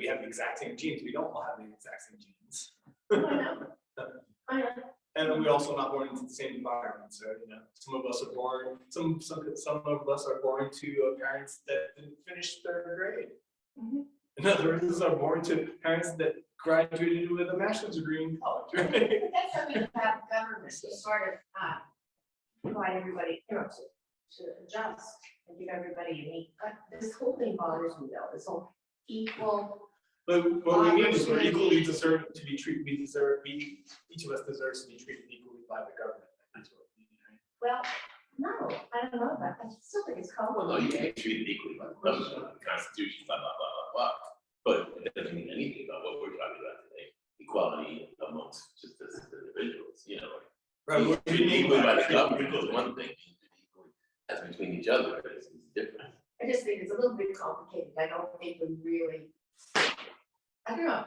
D: have the exact same genes? We don't all have the exact same genes.
F: I know.
D: And then we also not born into the same environment. So, some of us are born, some of us are born to parents that didn't finish third grade.
F: Mhm.
D: In other words, are born to parents that graduated with a master's degree in college, right?
F: But that's how we have government to sort of provide everybody, to adjust and give everybody unique. This whole thing bothers me though, this whole equal.
D: But what we mean is we're equally deserved to be treated, each of us deserves to be treated equally by the government. That's what we mean, right?
F: Well, no, I don't know about that. I still think it's
I: Well, no,
F: complicated.
I: you can't treat it equally by the government, the Constitution, blah, blah, blah, blah, blah. But it doesn't mean anything about what we're talking about today, equality amongst just as individuals,
D: Right, we're
I: Treated
D: being
I: equally by the
D: treated
I: government is
D: equally.
I: one thing, treated equally as between each other is different.
F: I just think it's a little bit complicated. I don't think we really, I don't know,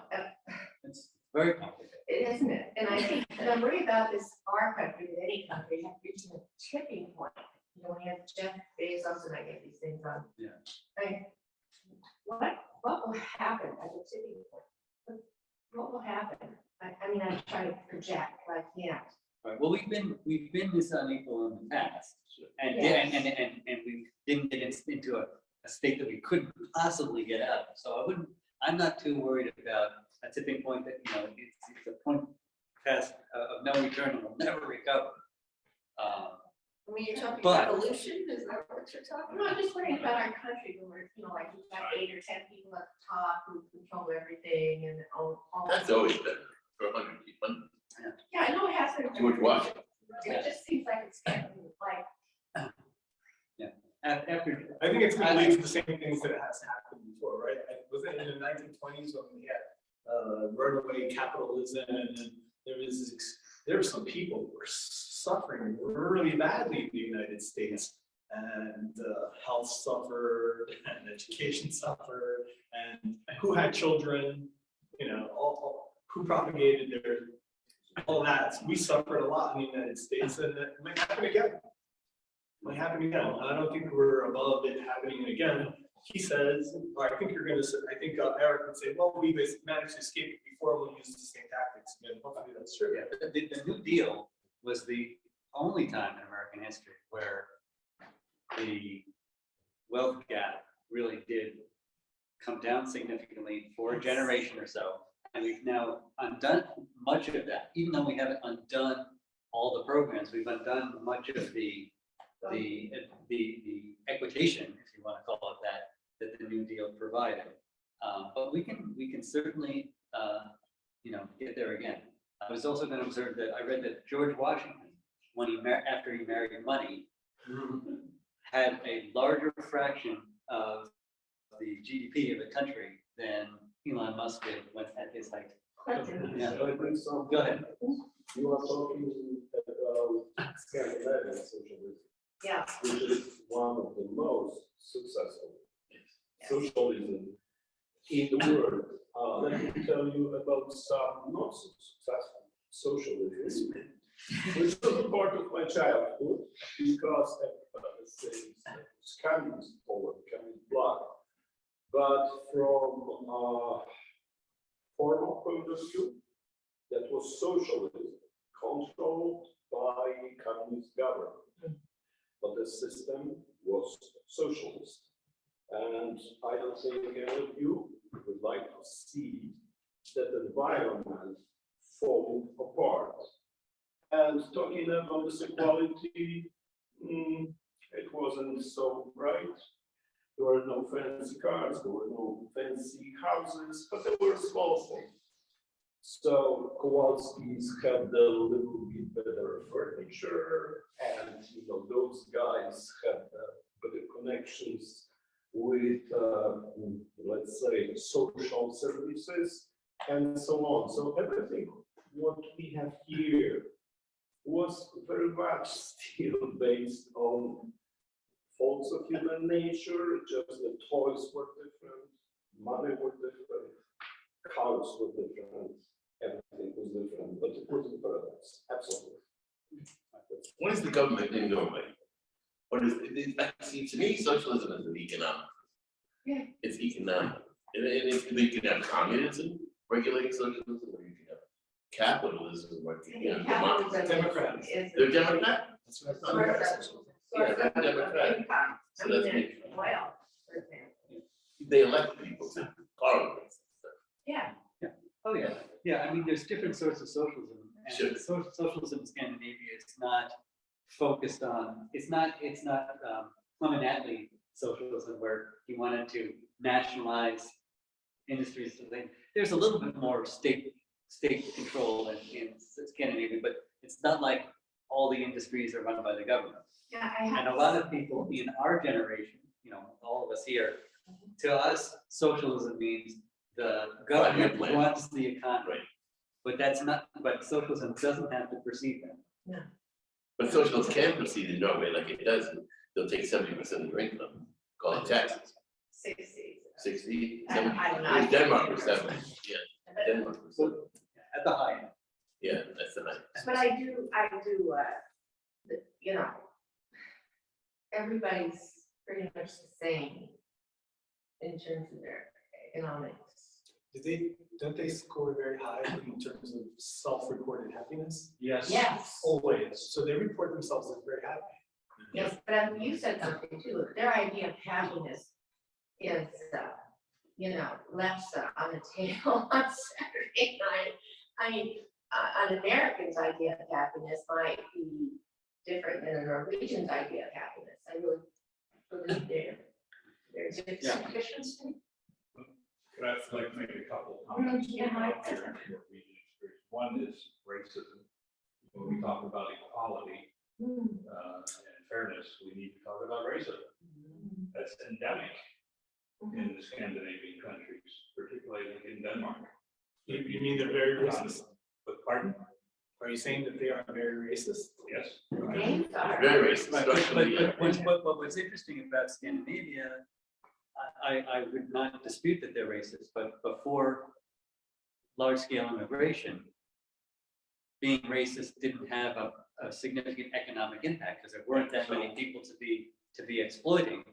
A: It's very complicated.
F: isn't it? And I think, and I'm worried about this, our country, with any country, reaching a tipping point. We have Jeff Bezos and I get these things on.
A: Yeah.
F: What will happen at the tipping point? What will happen? I mean, I'm trying to project, but I can't.
A: Right, well, we've been this unequal in the past, and
F: Yes.
A: and we didn't get into a state that we couldn't possibly get out of. So I'm not too worried about a tipping point that, it's a point past of no return and we'll never recover.
L: I mean, you're talking
A: But-
L: revolution, is that what you're talking
F: I'm
L: about?
F: just worried about our country, when we're, like, we've got 8 or 10 people at the top who control everything and all.
I: That's always been for 100 people.
F: Yeah, I know it has been.
I: George Washington.
F: It just seems like it's getting like,
A: After,
D: I think it's gonna lead to the same things that has happened before, right? Was it in the 1920s when we had runaway capitalism, and then there were some people who were suffering really badly in the United States, and health suffered, and education suffered, and who had children, who propagated all that. We suffered a lot in the United States, and it might happen again. Might happen again. I don't think we're above it happening again. He says, or I think you're going to say, I think Eric would say, well, we managed to escape it before, we'll use the same tactics again. Hopefully that's true.
A: the New Deal was the only time in American history where the wealth gap really did come down significantly for a generation or so. And we've now undone much of that, even though we haven't undone all the programs, we've undone much of the equitation, if you want to call it that the New Deal provided. But we can certainly, get there again. I was also going to observe that I read that George Washington, after he married money, had a larger fraction of the GDP of the country than Elon Musk did when at his height. Yeah, go ahead.
H: You are talking about Scandinavian socialism,
F: Yeah.
H: which is one of the most successful socialism in the world. Let me tell you about some not so successful socialism, which was a part of my childhood because everybody says it was communist or communist bloc. But from formal point of view, that was socialism, controlled by communist government. But the system was socialist. And I don't think any of you would like to see that environment falling apart. And talking about this equality, it wasn't so bright. There were no fancy cars, there were no fancy houses, but there were small things. So Kowalski's had a little bit better furniture, and those guys had better connections with, let's say, social services and so on. So everything what we have here was very much still based on faults of human nature, just the toys were different, money were different, cars were different, everything was different, but it was a paradise, absolutely.
I: What is the government in Norway? What is it? See, to me, socialism is an economic.
F: Yeah.
I: It's economic. And you can have communism regulating socialism, or you can have capitalism regulating
F: Democrats.
I: They're Democrat?
F: That's what
I: Yeah, they're Democrat. So that's me.
F: Well, for example.
I: They elect people to parliament and stuff.
F: Yeah.
A: Oh, yeah, yeah, I mean, there's different sorts of socialism,
I: Sure.
A: and socialism in Scandinavia is not focused on, it's not fundamentally socialism where he wanted to nationalize industries and things. There's a little bit more state control in Scandinavia, but it's not like all the industries are run by the government.
F: Yeah,
A: And a lot of people in our generation, all of us here, to us, socialism means the government
I: plan.
A: runs the economy.
I: Right.
A: But socialism doesn't have to perceive that.
I: But socialists can proceed in Norway like it does. They'll take 70% of their income, call it taxes. 60, 70.
F: I don't know.
I: Denmark was 70, yeah. Denmark was 70.
A: At the high end.
I: Yeah, that's the night.
F: But I do, everybody's pretty much the same in terms of their economics.
D: Don't they score very high in terms of self-reported happiness?
A: Yes.
F: Yes,
D: Always. So they report themselves as very happy.
F: yes, but you said something too, their idea of happiness is, left on the table on Saturday night. I mean, an American's idea of happiness might be different than a Norwegian's idea of happiness. I really believe there's a sufficiency.
K: Could I like make a couple of comments?
F: Yeah.
K: about your Norwegian experience? One is racism. When we talk about equality and fairness, we need to talk about racism. That's endemic in the Scandinavian countries, particularly in Denmark.
D: You mean they're very racist?
K: But pardon?
D: Are you saying that they are very racist?
K: Yes.
F: Names are.
I: Very racist.
A: Right,
I: Structurally, yeah.
A: but what's interesting about Scandinavia, I would not dispute that they're racist, but before large-scale immigration, being racist didn't have a significant economic impact because there weren't that many people to be exploiting.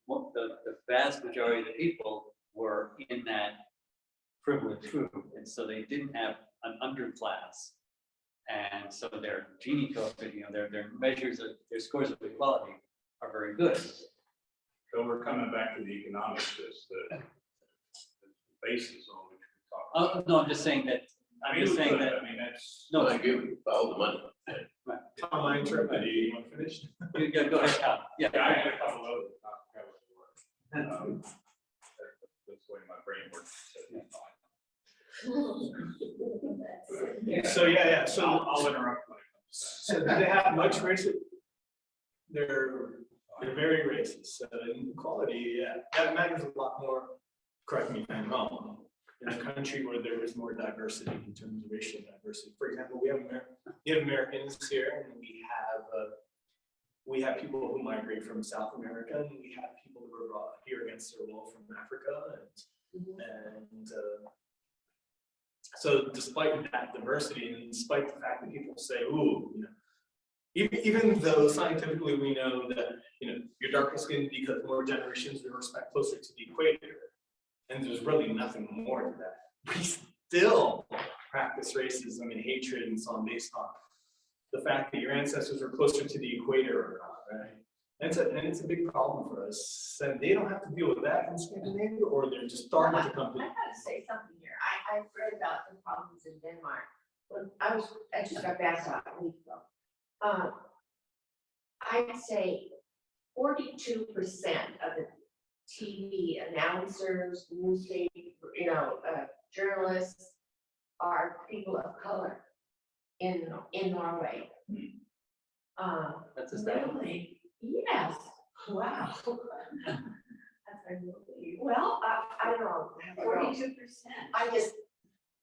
A: The vast majority of the people were in that privileged group, and so they didn't have an underclass. And so their Gini coefficient, their measures of their scores of equality are very good.
K: So we're coming back to the economics as the basis on which we talk about.
A: No, I'm just saying that. I'm just saying that.
K: I mean, that's.
A: No,
I: I agree with you, all the money.
A: right.
D: Tom, I interrupted you. You want to finish?
A: Yeah, go ahead, Tom. Yeah.
K: Yeah, I had a couple of others. I forgot what they were. That's the way my brain works.
D: So, yeah, so.
K: I'll interrupt when it comes
D: So do they have much racism? They're very racist. So inequality, yeah, that matters a lot more. Correct me if I'm wrong. in a country where there is more diversity in terms of racial diversity. For example, we have Americans here, and we have people who migrate from South America, and we have people who are brought here against their will from Africa, and so despite that diversity, and despite the fact that people say, "Ooh, you know," even though scientifically we know that you're darker skinned because more generations are respect closer to the equator, and there's really nothing more to that. We still practice racism and hatred and so on based on the fact that your ancestors were closer to the equator or not, right? And it's a big problem for us. And they don't have to deal with that in Scandinavia, or they're just starting to come to.
F: I gotta say something here. I've read about the problems in Denmark. When I just got back about a week ago. I'd say 42% of the TV announcers, newspaper, journalists are people of color in Norway.
A: That's astounding.
F: Really? Yes. Wow. That's unbelievable. Well, I don't know.
L: 42%.
F: I just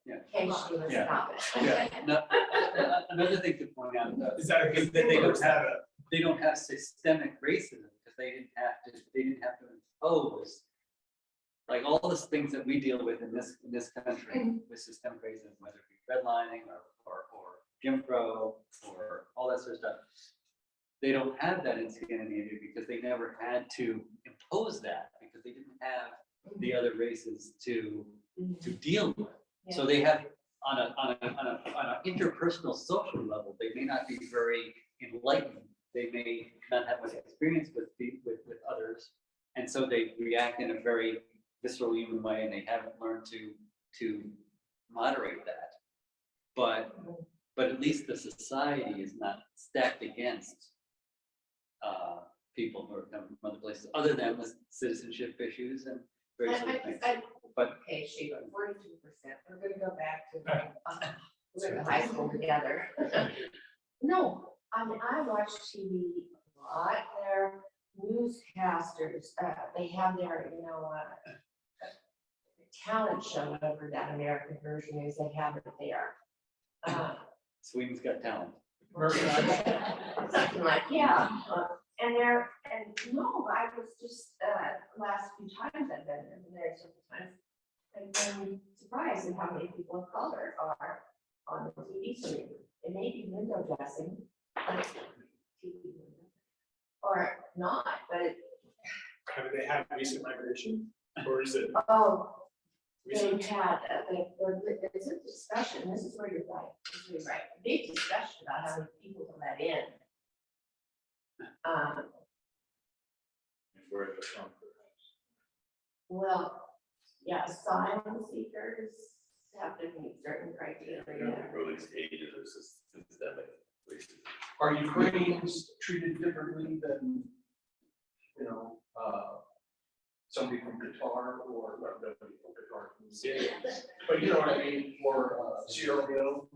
A: Yeah.
F: occasionally
A: Yeah.
F: stop it.
A: Yeah. No, another thing to point out
D: Is that a good
A: that
D: thing, or is that a?
A: they don't have systemic racism because they didn't have to impose like all the things that we deal with in this country with systemic racism, whether it be redlining or Jim Crow or all that sort of stuff. They don't have that in Scandinavia because they never had to impose that because they didn't have the other races to deal with. So they have on a interpersonal social level, they may not be very enlightened. They may not have much experience with others, and so they react in a very visceral human way, and they haven't learned to moderate that. But at least the society is not stacked against people who are coming from other places, other than with citizenship issues and various other things. But
F: Okay, Sheila, 42%. We're gonna go back to, we're in high school together. No, I mean, I watch TV a lot. Their newscasters, they have their, talent show, whatever that American version is, they have it there.
A: Sweden's Got Talent.
F: Something like, and no, I was just, last few times I've been there several times. I've been surprised at how many people of color are on the TV screen. It may be window dressing, but or not, but
D: Have they had recent migration, or is it?
F: they've had, there's a discussion, this is where you're right, a big discussion about how many people to let in. Well, yeah, asylum seekers have to meet certain criteria.
I: Release ages or systemic racism.
G: Are Ukrainians treated differently than, somebody from Qatar or nobody from Qatar from Syria? But you know what I mean, or Sierra Leone,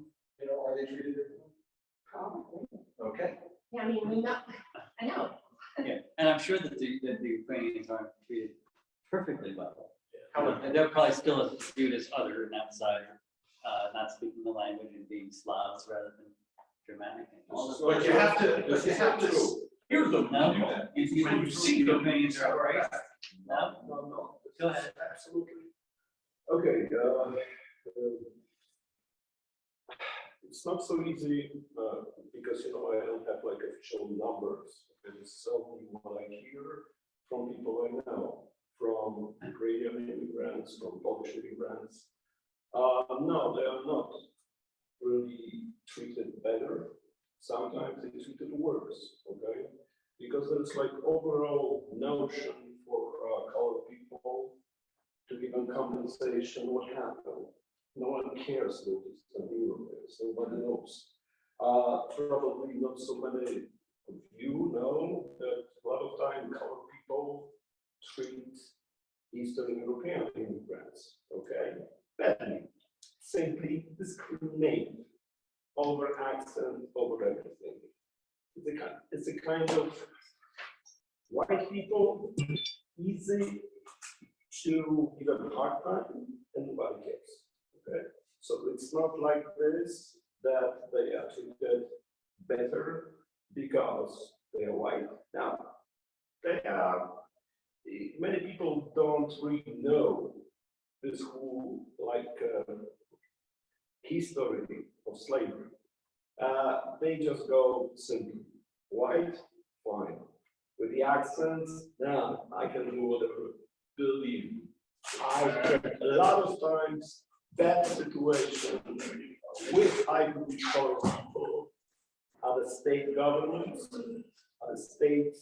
G: are they treated differently?
F: Probably.
G: Okay.
F: Yeah, I mean, I know.
A: Yeah, and I'm sure that the Ukrainians aren't treated perfectly well.
G: How
A: And they're probably still viewed as other and outsider, not speaking the language and being Slavs rather than Germanic. And all this.
G: But you have to hear them.
A: No,
G: do that.
A: when you see Ukrainians are racist. No,
G: No.
A: go ahead.
H: Absolutely. Okay, it's not so easy because I don't have like official numbers. It's only what I hear from people I know, from Ukrainian immigrants, from Polish immigrants. No, they are not really treated better. Sometimes they're treated worse. Okay, because there's like overall notion for colored people to give them compensation. What happened? No one cares what Eastern Europe is. Nobody knows. Probably not so many of you know that a lot of time colored people treat Eastern European immigrants, okay, badly, simply discriminate over accent, over everything. It's a kind of white people easy to give them a hard time, and nobody cares. Okay, so it's not like this that they are treated better because they are white. Now, they are, many people don't really know this whole history of slavery. They just go simply white, fine. With the accents, now I can do whatever. Believe me, I've had a lot of times that situation with Ivy Coast people at the state governments, at the state,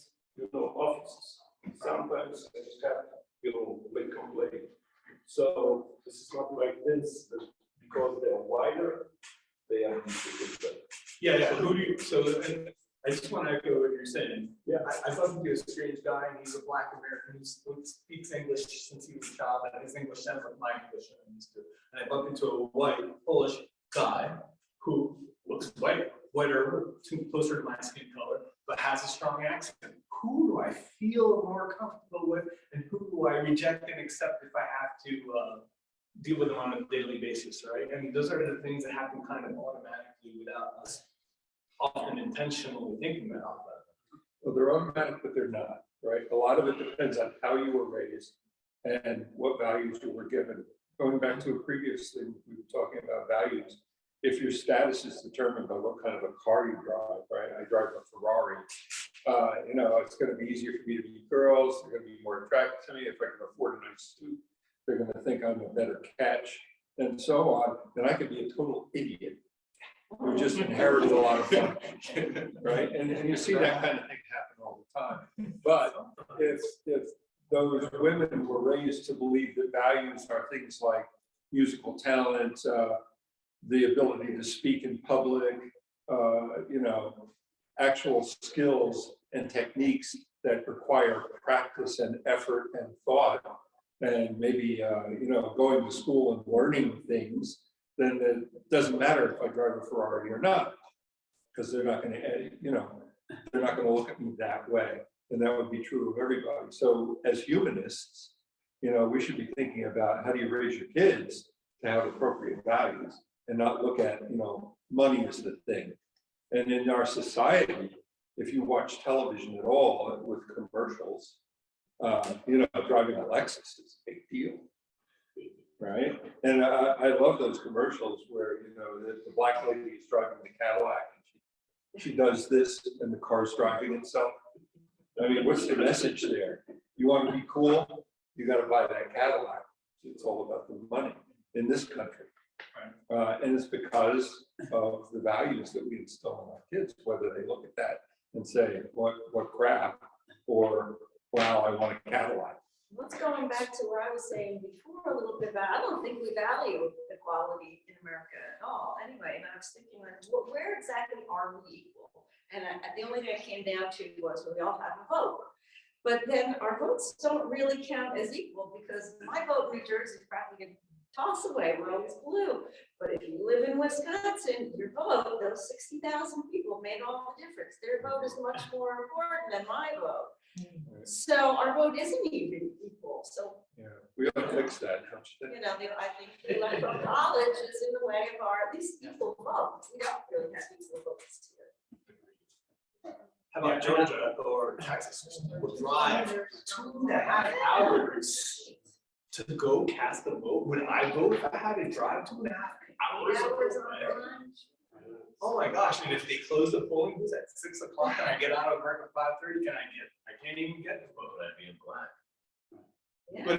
H: offices. Sometimes I just have, make complaint. So this is not like this, because they're wider, they are.
D: Yeah, who do you, so I just want to echo what you're saying.
H: Yeah.
D: I thought he was a strange guy, and he's a Black American who speaks English since he was a child, and his English sounds like my English I'm used to. And I bumped into a white Polish guy who looks whiter, closer to my skin color, but has a strong accent. Who do I feel more comfortable with, and who do I reject and accept if I have to deal with them on a daily basis, right? I mean, those are the things that happen kind of automatically without us often intentionally thinking about that.
K: Well, they're automatic, but they're not, right? A lot of it depends on how you were raised and what values you were given. Going back to a previous thing, we were talking about values. If your status is determined by what kind of a car you drive, right? I drive a Ferrari. It's going to be easier for me to meet girls. They're going to be more attracted to me. If I can afford a nice suit, they're going to think I'm a better catch, and so on. And I could be a total idiot who just inherited a lot of money, right? And you see that kind of thing happen all the time. But if those women were raised to believe that values are things like musical talent, the ability to speak in public, actual skills and techniques that require practice and effort and thought, and maybe going to school and learning things, then it doesn't matter if I drive a Ferrari or not, because they're not going to look at me that way, and that would be true of everybody. So as humanists, we should be thinking about how do you raise your kids to have appropriate values and not look at money as the thing. And in our society, if you watch television at all with commercials, driving a Lexus is a big deal, right? And I love those commercials where, the black lady is driving the Cadillac, and she does this and the car's driving itself. I mean, what's the message there? You want to be cool? You got to buy that Cadillac. It's all about the money in this country. And it's because of the values that we instill in our kids, whether they look at that and say, what crap, or wow, I want a Cadillac.
L: What's going back to what I was saying before a little bit about, I don't think we value equality in America at all anyway. And I was thinking, where exactly are we equal? And the only thing I came down to was we all have a vote. But then our votes don't really count as equal, because my vote in New Jersey is probably going to toss away, we're always blue. But if you live in Wisconsin, your vote, those 60,000 people made all the difference. Their vote is much more important than my vote. So our vote isn't even equal. So
K: yeah, we ought to fix that, don't you think?
L: I think the electoral college is in the way of our, at least equal votes. We don't really have equal votes here.
D: How about Georgia or Texas? Will drive 2.5 hours to go cast a vote. Would I vote if I had to drive 2.5 hours? Oh my gosh, and if they close the polling booths at 6 o'clock and I get out of work at 5:30, I can't even get the vote. I'd be in black.
L: Yeah.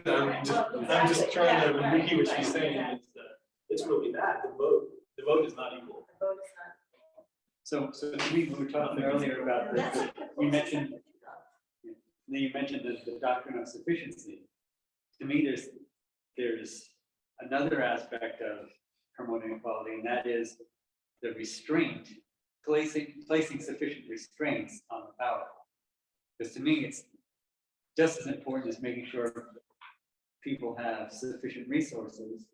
D: But I'm just trying to repeat what she's saying. It's really bad. The vote is not equal.
L: The vote is not.
A: So we were talking earlier about this. You mentioned the doctrine of sufficiency. To me, there's another aspect of promoting equality, and that is the restraint, placing sufficient restraints on the power. Because to me, it's just as important as making sure people have sufficient resources.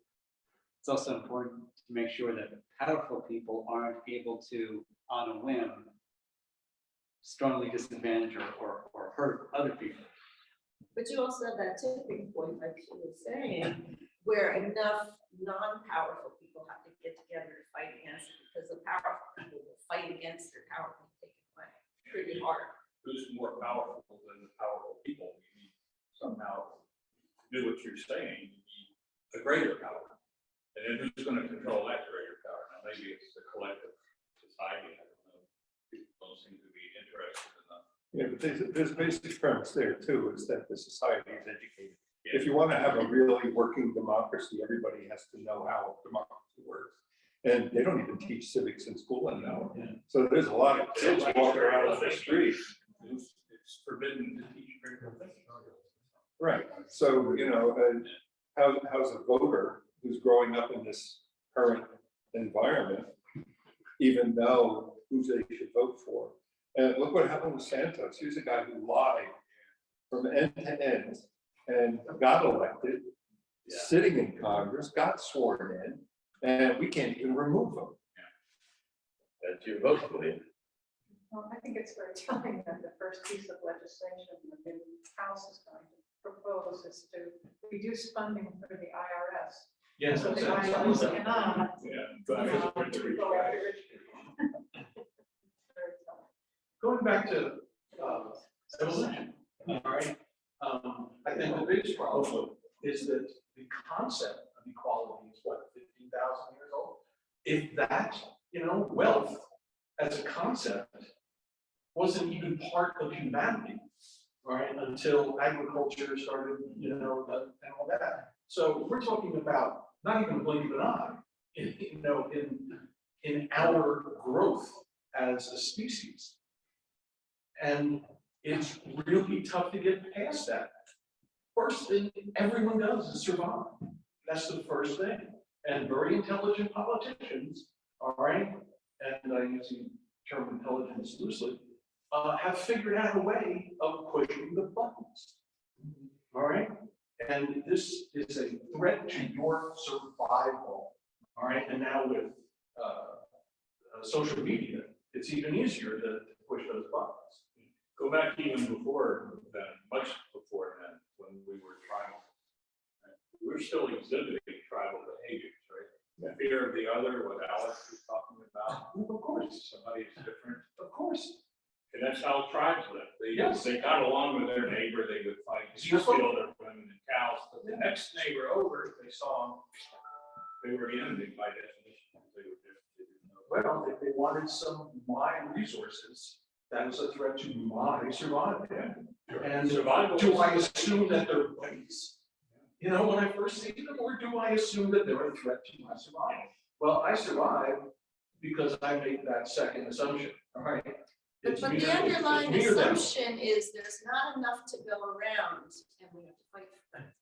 A: It's also important to make sure that powerful people aren't able to, on a whim, strongly disadvantage or hurt other people.
L: But you also have that tipping point, like she was saying, where enough non-powerful people have to get together to fight against it, because the powerful people will fight against their power being taken away pretty hard.
H: Who's more powerful than the powerful people? You need somehow to do what you're saying, you need a greater power. And then who's going to control that greater power? Now, maybe it's the collective society. I don't know. People don't seem to be interested enough.
K: Yeah, but there's a basic premise there too, is that the society is educated. If you want to have a really working democracy, everybody has to know how democracy works. And they don't even teach civics in school anymore. So there's a lot of kids walking around on the street.
H: It's forbidden to teach critical thinking.
K: Right, so, you know, how's a voter who's growing up in this current environment even know who they should vote for? And look what happened with Santos. He was a guy who lied from end to end and got elected, sitting in Congress, got sworn in, and we can't even remove him.
I: That's your vote, William.
J: Well, I think it's very telling that the first piece of legislation the new House is going to propose is to reduce funding for the IRS.
D: Yes.
J: So the IRS cannot.
H: Yeah.
J: Go after rich people. Very telling.
D: Going back to evolution, all right? I think the biggest problem is that the concept of equality is what, 15,000 years old? If that, you know, wealth as a concept wasn't even part of humanity, all right, until agriculture started, you know, and all that. So we're talking about not even a blink of an eye, you know, in our growth as a species. And it's really tough to get past that. First thing everyone does is survive. That's the first thing. And very intelligent politicians, all right, and I use the term intelligence loosely, have figured out a way of pushing the buttons. All right. And this is a threat to your survival. All right. And now with social media, it's even easier to push those buttons.
H: Go back even before then, much before then, when we were tribal. We're still exhibiting tribal behaviors, right? The fear of the other, what Alex was talking about.
D: Of course.
H: Somebody is different.
D: Of course.
H: And that's how tribes live. They got along with their neighbor, they would fight, steal their women and cows, but the next neighbor over, if they saw them, they were the enemy by definition. They were different.
D: Well, if they wanted some mine resources, that is a threat to my survival. And
H: Survival.
D: do I assume that they're buddies? You know, when I first see them, or do I assume that they're a threat to my survival? Well, I survive because I make that second assumption, all right?
L: But
D: It's
L: the
D: me or-
L: underlying
D: it's me or them.
L: assumption is there's not enough to go around, and we have to fight for that.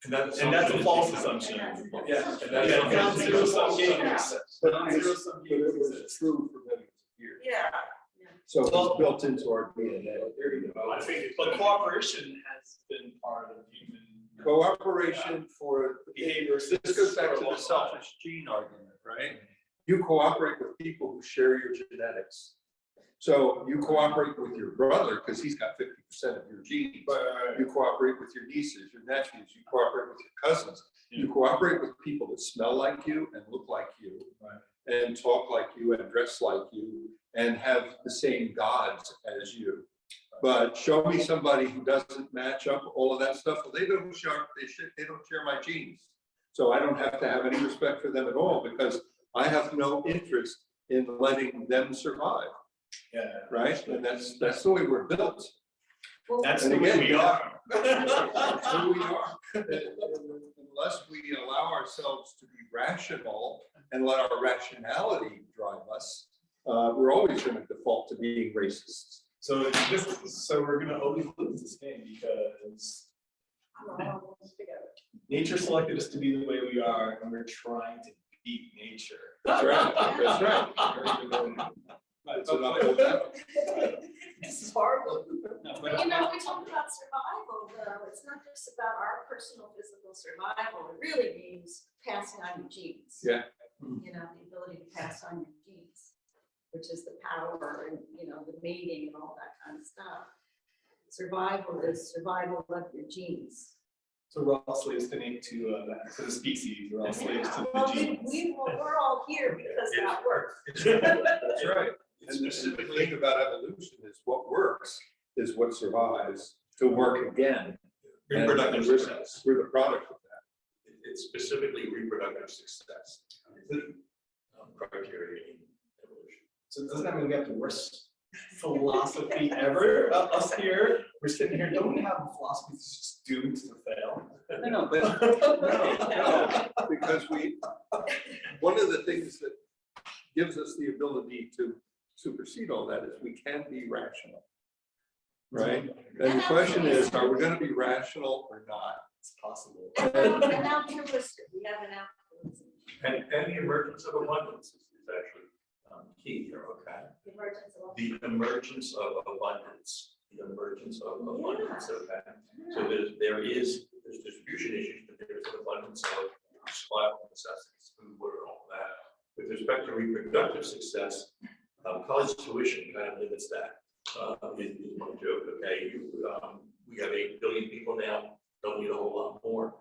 D: And that's a false assumption. Yes. And that's a false assumption.
K: But it was true for millions of years.
L: Yeah.
K: So it's built into our DNA.
D: There you go.
H: I think
D: But cooperation has been part of human
K: Cooperation for
D: behaviors.
K: This goes back to the selfish gene argument, right? You cooperate with people who share your genetics. So you cooperate with your brother because he's got 50% of your genes. You cooperate with your nieces, your nephews, you cooperate with your cousins. You cooperate with people that smell like you and look like you, and talk like you and dress like you and have the same gods as you. But show me somebody who doesn't match up all of that stuff. Well, they don't share my genes. So I don't have to have any respect for them at all because I have no interest in letting them survive.
D: Yeah.
K: Right? And that's the way we're built.
L: Well,
D: That's
K: And
D: the way
K: again,
D: we are.
K: That's who we are. Unless we allow ourselves to be rational and let our rationality drive us, we're always going to default to being racists.
D: So we're gonna always lose this game because nature selected us to be the way we are, and we're trying to beat nature.
K: That's right. That's right. It's an uphill battle.
D: This is horrible.
L: But you know, we talk about survival, though, it's not just about our personal physical survival, it really means passing on your genes.
K: Yeah.
L: You know, the ability to pass on your genes, which is the power and, you know, the mating and all that kind of stuff. survival is survival of your genes.
D: So we're all slaves to the species, we're all slaves to the
L: Well,
D: genes.
L: we're all here because that works.
K: That's right. And specifically think about evolution is what works is what survives to work again.
C: Reproductive
K: And we're-
C: success.
K: We're the product of that.
C: It's specifically reproductive success. Criteria in evolution.
D: So doesn't that mean we have the worst philosophy ever? Us here, we're sitting here, don't we have a philosophy that's just doomed to fail?
A: No, but
K: No, because one of the things that gives us the ability to supersede all that is we can be rational. Right? And the question is, are we gonna be rational or not?
D: It's possible.
L: And altruistic, we have an altruism.
C: And the emergence of abundance is actually key here, okay?
L: The emergence of.
C: The emergence of abundance, okay? So there's distribution issues, but there's an abundance of survival necessities, food, water, all that. With respect to reproductive success, college tuition kind of limits that, is one joke, okay? We have 8 billion people now, don't need a whole lot more.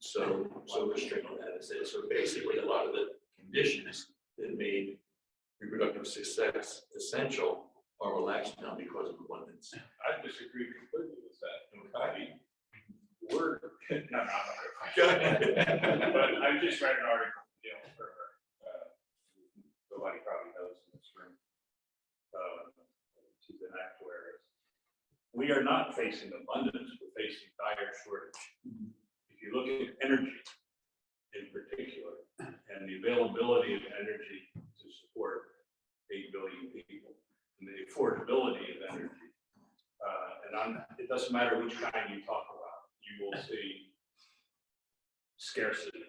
C: So we're strict on that. So basically, a lot of the conditions that made reproductive success essential are relaxed now because of abundance.
H: I disagree completely with that.
C: Okay.
H: We're, no, but I just read an article, nobody probably knows in this room. She's an actuary. We are not facing abundance, we're facing dire shortage. If you look at energy in particular, and the availability of energy to support 8 billion people, and the affordability of energy, it doesn't matter which kind you talk about, you will see scarcity,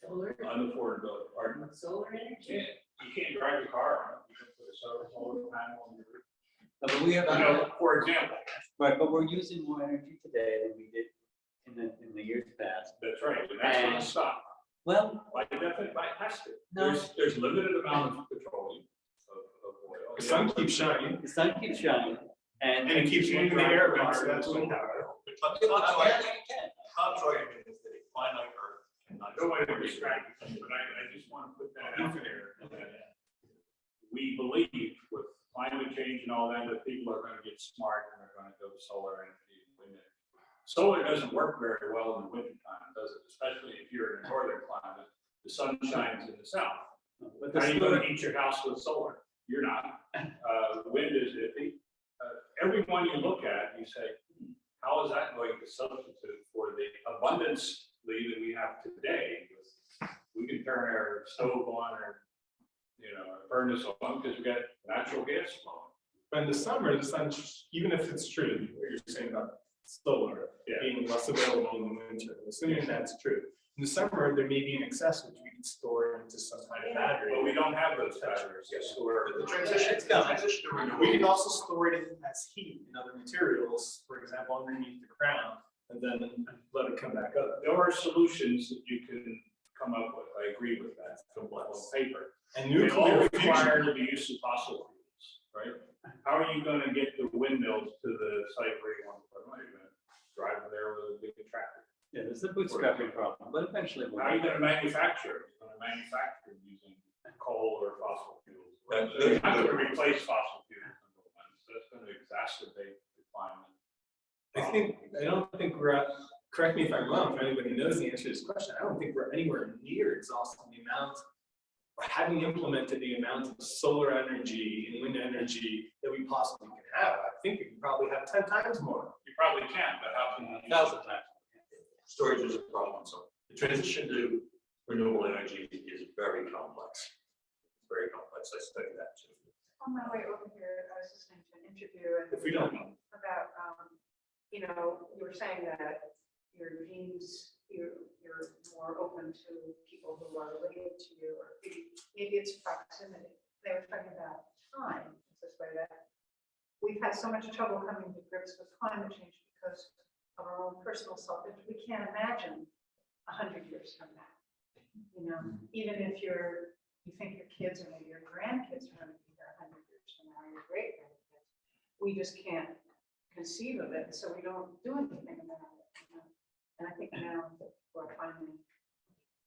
L: Solar,
H: unaffordability. Pardon?
L: solar energy.
H: You can't drive a car, you can put a solar panel on your roof.
A: No, but we have,
H: For example,
A: right, but we're using more energy today than we did in the years past.
H: that's right, and that's going to stop.
A: Well,
H: By definition, it has to.
A: No.
H: There's limited amount of petroleum, of oil.
D: The sun keeps shining.
A: the sun keeps shining and.
D: And it keeps heating the air, so that's what
C: Tom's argument is that a finite Earth cannot.
H: Don't want to distract you, but I just want to put that out there. That we believe with climate change and all that, that people are going to get smart and they're going to go to solar energy and wind energy. Solar doesn't work very well in the winter time, does it? Especially if you're in a northern climate, the sun shines in the south.
A: But
H: How are you going to heat your house with solar? You're not. Wind is iffy. Everyone you look at, you say, how is that going to substitute for the abundance that we have today? We can turn our stove on or, our furnace on because we got natural gas flowing.
D: But in the summer, the sun, even if it's true, what you're saying about solar being less available in the winter, assuming that's true. In the summer, there may be an excess which we can store into some kind of battery.
H: But we don't have those batteries to store.
C: The transition to renewable.
D: We can also store it as heat in other materials, for example, underneath the crown, and then let it come back up.
H: There are solutions that you can come up with. I agree with that. On paper.
D: And
H: They all
D: nuclear
H: require
D: fusion.
H: the use of fossil fuels, right? How are you going to get the windmills to the site where you want to put them? Are you going to drive there with a big tractor?
A: Yeah, there's a bootstrapping problem, but eventually. we'll
H: How are you
A: get
H: going to manufacture? You're going to manufacture using coal or fossil fuels.
C: That's-
H: You're not going to replace fossil fuels. That's going to exacerbate the climate.
D: I don't think we're at, correct me if I'm wrong, if anybody knows the answer to this question, I don't think we're anywhere near exhausting the amount, or having implemented the amount of solar energy and wind energy that we possibly can have. I think we can probably have 10 times more.
H: You probably can, but how can you?
A: 1,000 times.
C: Storage is a problem, so the transition to renewable energy is very complex. It's very complex, I studied that too.
J: On my way over here, I was listening to an interview and
D: If we don't,
J: about, you were saying that your genes, you're more open to people who are related to you, or maybe it's proximity. They were talking about time, this way that we've had so much trouble coming to grips with climate change because of our own personal self. We can't imagine 100 years from now. Even if you think your kids or maybe your grandkids are going to be there 100 years from now, your great grandkids, we just can't conceive of it, so we don't do anything about it. And I think now that we're finally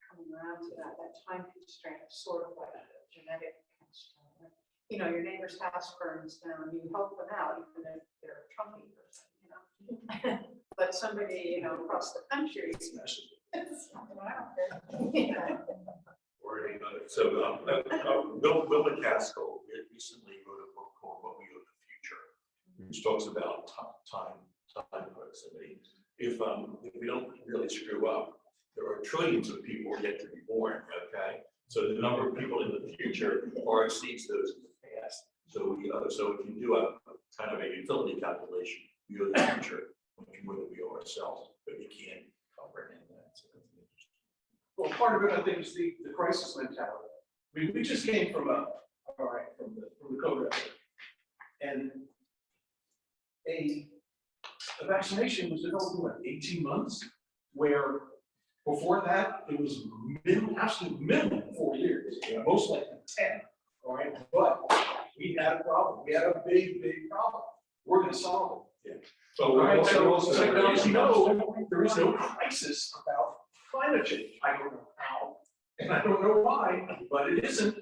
J: coming around to that time constraint, sort of like a genetic constraint. You know, your neighbor's house burns down, you help them out, even if they're Trump eaters, you know. But somebody, you know, across the country.
C: So, Bill McCaskill recently wrote a book called What We Owe the Future, which talks about time proximity. If we don't really screw up, there are trillions of people yet to be born, okay? So the number of people in the future far exceeds those in the past. So so if you do a kind of a utility calculation, we owe the future much more than we owe ourselves, but you can't comprehend that. So that's interesting.
G: Well, part of it, I think, is the crisis mentality. We just came from from the COVID, and a vaccination was developed in what, 18 months, where before that, it was absolute minimum 4 years, most likely 10, all right? But we had a problem. We had a big problem. We're going to solve it.
C: Yeah. So
G: there is no crisis about climate change. I don't know how, and I don't know why, but it isn't.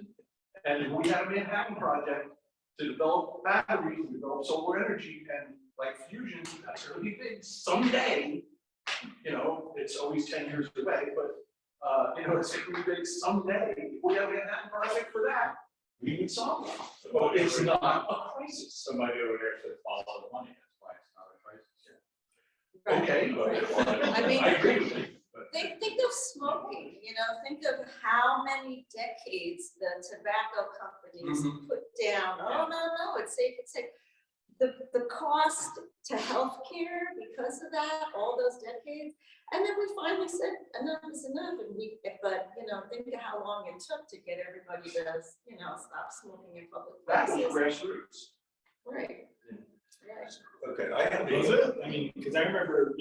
G: And we had a Manhattan Project to develop batteries, to develop solar energy, and like fusion, that's going to be big someday. You know, it's always 10 years away, but you know, it's going to be big someday. If we have a Manhattan Project for that, we would solve it. But it's not a crisis.
H: Somebody over there said follow the money, that's why it's not a crisis.
G: Okay, but
L: I mean,
G: I agree with you.
L: think of smoking, you know, think of how many decades the tobacco companies put down. Oh, no, it's safe, it's safe. The cost to healthcare because of that, all those decades. And then we finally said, enough is enough. And but you know, think of how long it took to get everybody to, you know, stop smoking in public
G: That was
L: places.
G: grassroots.
L: Right. Right.
C: Okay, I have
D: Was it? I mean, because I remember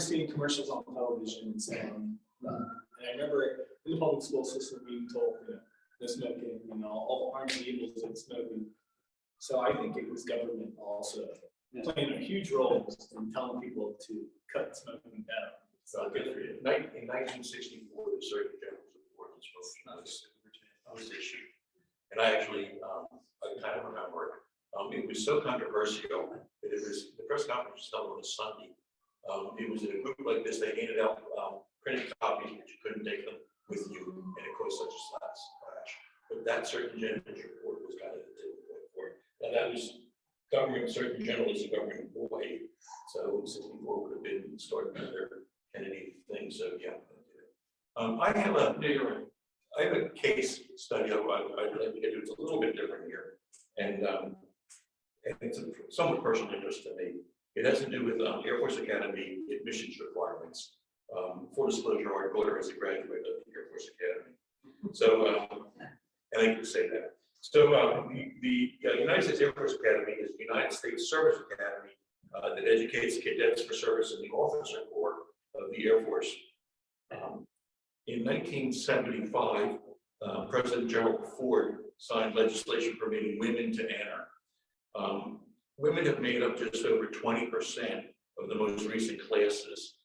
D: seeing commercials on television and saying, and I remember in the public school system being told, you know, no smoking, you know, all the harms and evils of smoking. So I think it was government also playing a huge role in telling people to cut smoking down.
C: So good for you. In 1964, the Surgeon General's report on smoking was issued. And I actually, I kind of remember it. It was so controversial that it was, the press conference was held on a Sunday. It was in a group like this, they handed out printed copies, but you couldn't take them with you, and it caused such a splash. But that Surgeon General's report was kind of the tipping point for it. Now that was government, Surgeon General is a government employee, so 64 would have been starting another Kennedy thing, so yeah. I have a case study I'd like to get to. It's a little bit different here, and it's a somewhat personal interest to me. It has to do with Air Force Academy admissions requirements. For disclosure, our daughter is a graduate of the Air Force Academy, so and I can say that. So the United States Air Force Academy is the United States Service Academy that educates cadets for service in the officer corps of the Air Force. In 1975, President Gerald Ford signed legislation permitting women to enter. Women have made up just over 20% of the most recent classes.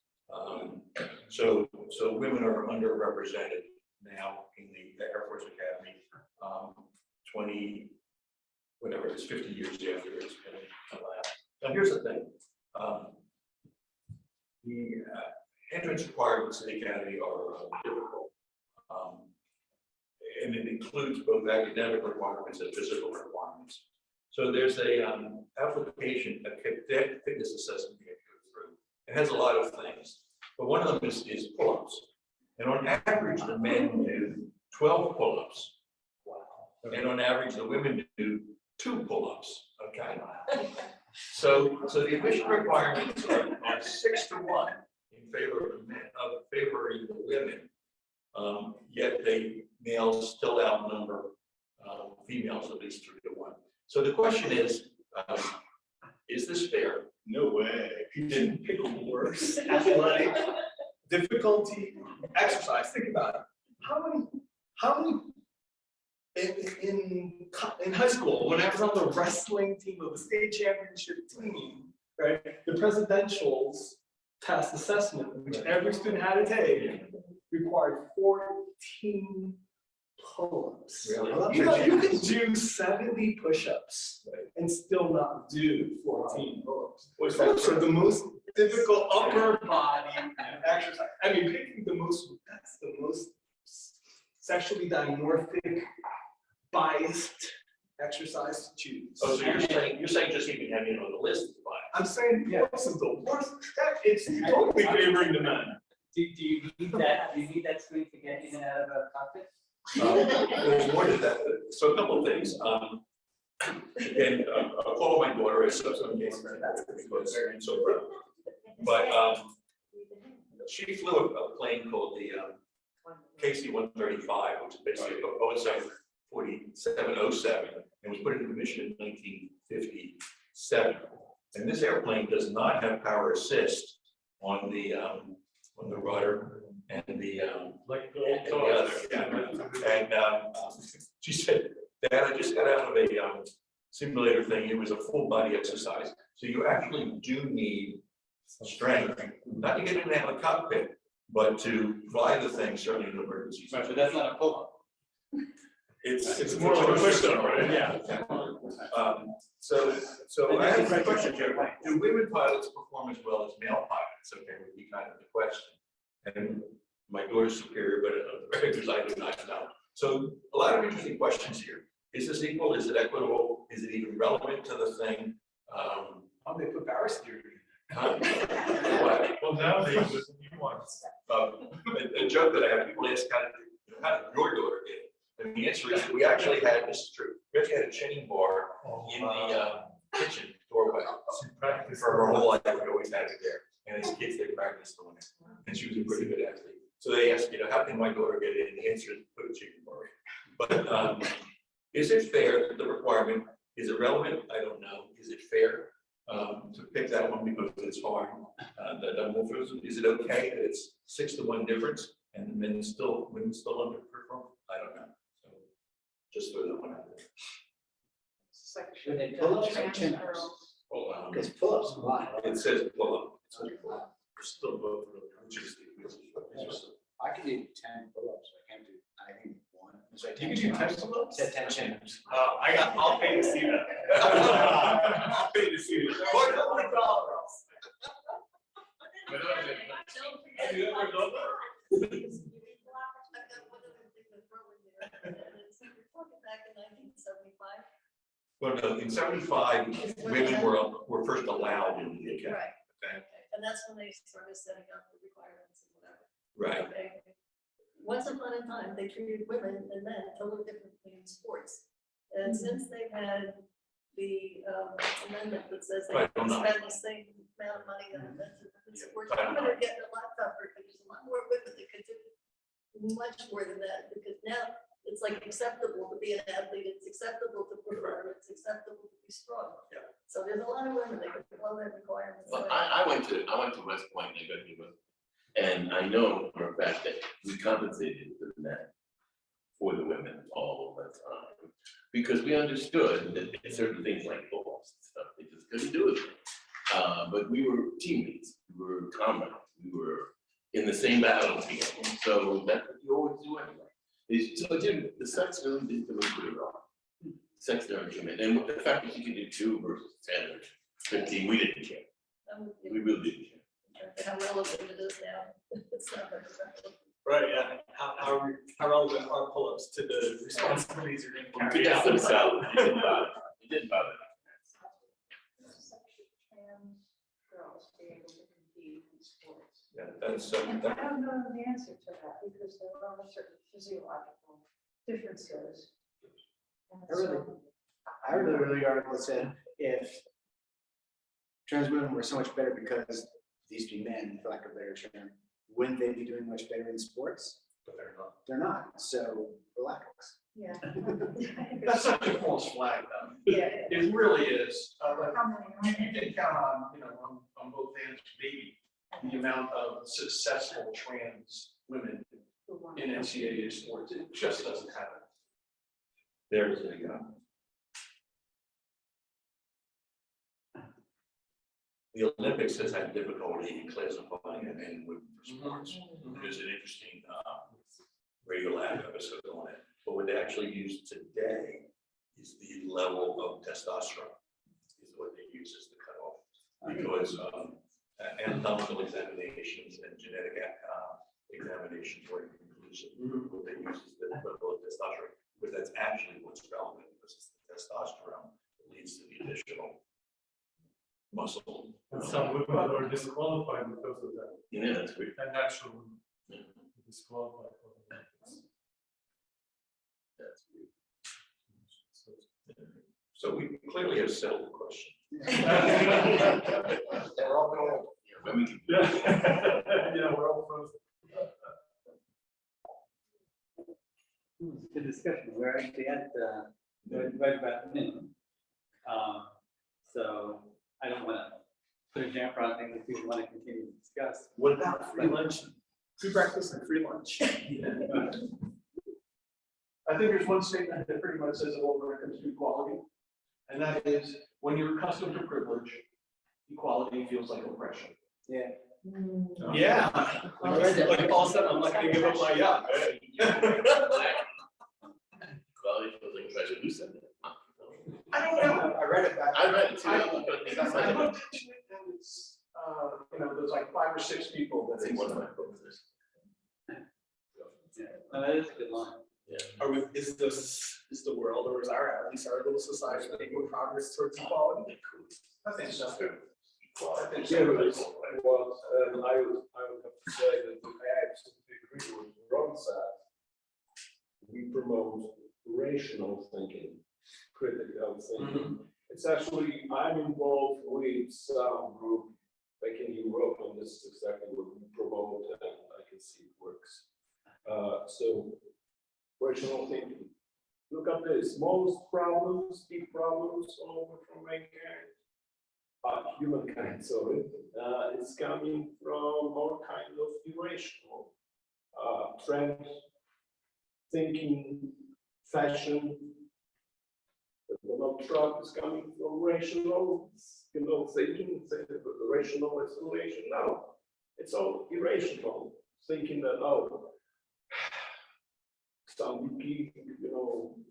C: So women are underrepresented now in the Air Force Academy. 50 years after it's been allowed. Now here's the thing. The entrance requirements in the Academy are difficult. And it includes both academic requirements and physical requirements. So there's a application, a cadet fitness assessment you have to go through. It has a lot of things, but one of them is pull-ups. And on average, the men do 12 pull-ups. Wow. And on average, the women do 2 pull-ups. Okay. So the admission requirements are 6 to 1 in favor of the men, favoring the women. Yet males still outnumber females at least 3 to 1. So the question is this fair?
D: No way. You didn't pick worse. Athletic difficulty, exercise. Think about it. How many in high school, when I was on the wrestling team of the state championship team, right? The presidentials test assessment, which every student had to take, required 14 pull-ups.
C: Really?
D: You know, you can do 70 push-ups and still not do 14 pull-ups. Pull-ups are the most difficult upper body exercise. I mean, picking that's the most sexually dimorphic, biased exercise to choose.
C: Oh, so you're saying just even having it on the list is fine?
D: I'm saying, this is the worst, it's totally favoring the men.
A: Do you need that, screen to get in and out of a cockpit?
C: There's more to that. So a couple of things. Again, Paul, my daughter, is some cases and so forth. But she flew a plane called the KC-135, which is basically a Boeing 4707, and was put into commission in 1957. And this airplane does not have power assist on the rudder and the other. And she said, "Dad, I just got out of a simulator thing. It was a full body exercise. So you actually do need strength, not to get in and out of the cockpit, but to fly the thing, certainly in emergencies."
A: Right, but that's not a pull-up.
C: It's more like a push-up, right?
D: Yeah.
C: So I have a question here. Do women pilots perform as well as male pilots? Okay, would be kind of the question. And my daughter's superior, but the regulars I do not know. So a lot of interesting questions here. Is this equal? Is it equitable? Is it even relevant to the thing?
D: They put barrister.
C: Well, nowadays with new ones. A joke that I have, people ask, how did your daughter get it? And the answer is that we actually had, this is true, we actually had a chain bar in the kitchen doorway. For her whole life, we always had it there. And as kids, they practiced on it. And she was a pretty good athlete. So they asked, how can my daughter get it? And the answer is put a chicken bar in. But is it fair, the requirement, is it relevant? I don't know. Is it fair to pick that one because it's hard? Is it okay that it's 6-to-1 difference and the women still underperform? I don't know. So just throw that one out there.
A: Should they pull-ups or chin-ups? Because pull-ups a lot.
C: It says pull-up. We're still both really interesting.
A: I can do 10 pull-ups. I can't do, I think one. So
D: You can do 10 pull-ups?
A: Said 10 chin-ups.
D: I'll pay to see that. I'll pay to see it. What $100?
C: Well, no, in 75, women were first allowed into the academy.
L: Right.
C: Okay.
L: And that's when they started setting up the requirements and whatever.
C: Right.
L: Okay. Once upon a time, they treated women and men totally differently in sports. And since they've had the amendment that says they can spend the same amount of money on men's sports, women are getting a lot tougher because there's a lot more women that could do much more than that, because now it's like acceptable to be an athlete, it's acceptable to perform, it's acceptable to be strong.
C: Yeah.
L: So there's a lot of women that can follow that requirement.
I: Well, I went to West Point, I got to West, and I know for a fact that we compensated the men for the women all the time, because we understood that certain things like footballs and stuff, they just couldn't do it. But we were teammates, we were comrades, we were in the same battle together, so that's what you always do anyway. So it didn't, the sex really didn't come into it at all. Sex argument, and the fact that you could do 2 versus 10 or 15, we didn't care. We really didn't care.
L: How relevant it is now. It's not very relevant.
D: Right, yeah. How relevant are pull-ups to the responsibilities you're going to carry out?
I: It didn't bother. It didn't bother.
J: Trans girls be able to compete in sports?
C: Yeah, that's
J: I don't know the answer to that because there are certain physiological differences.
M: I read the article that said if trans women were so much better because these be men, for lack of a better term, wouldn't they be doing much better in sports?
C: but they're not.
M: They're not, so relax.
J: Yeah.
K: That's such a false flag, though.
J: Yeah.
K: It really is. Like,
J: How many?
K: you can count on both hands, maybe, the amount of successful trans women in NCAA sports. It just doesn't happen.
C: There's a, the Olympics has had difficulty in classifying it in women for sports. There's an interesting Radio Lab episode on it. But what they actually use today is the level of testosterone, is what they use as the cutoff. Because anatomical examinations and genetic examinations were inconclusive. What they use is the level of testosterone, because that's actually what's relevant, because it's the testosterone that leads to the additional muscle.
D: And some women are disqualified because of that.
I: Yeah, that's great.
D: And natural disqualified. For the Olympics.
I: That's great.
C: So we clearly have settled the question.
I: They're all going. Yeah, women can.
D: Yeah, we're all frozen.
A: Good discussion. We're actually at right about noon. So I don't want to put a damper on things if people want to continue to discuss.
D: What about free lunch? Free breakfast and free lunch. I think there's one statement that pretty much says it all when it comes to equality. And that is, when you're accustomed to privilege, equality feels like oppression.
A: Yeah.
D: Yeah. Like all of a sudden, I'm not gonna give up my yacht.
I: Quality feels like pressure. Who said that?
D: I don't know.
M: I read it back.
I: I read it too.
D: I
I: That's like
D: looked into it and it's, there's like 5 or 6 people that
I: I
D: say
I: think one of my books is.
A: That is a good line.
I: Yeah.
D: Are we, is the world, or is at least our little society making progress towards equality? I think so. I think
H: Yeah, but
D: so.
H: I would have to say that I absolutely agree with Ron said. We promote rational thinking, critical thinking. It's actually, I'm involved with some group back in Europe, and this is exactly what we promote, and I can see it works. So, rational thinking. Look at this, most problems, big problems all over from humankind, sorry, it's coming from all kind of irrational trend, thinking, fashion. Donald Trump is coming from rational, thinking, say that the rational explanation. No, it's all irrational, thinking that, oh, some geek,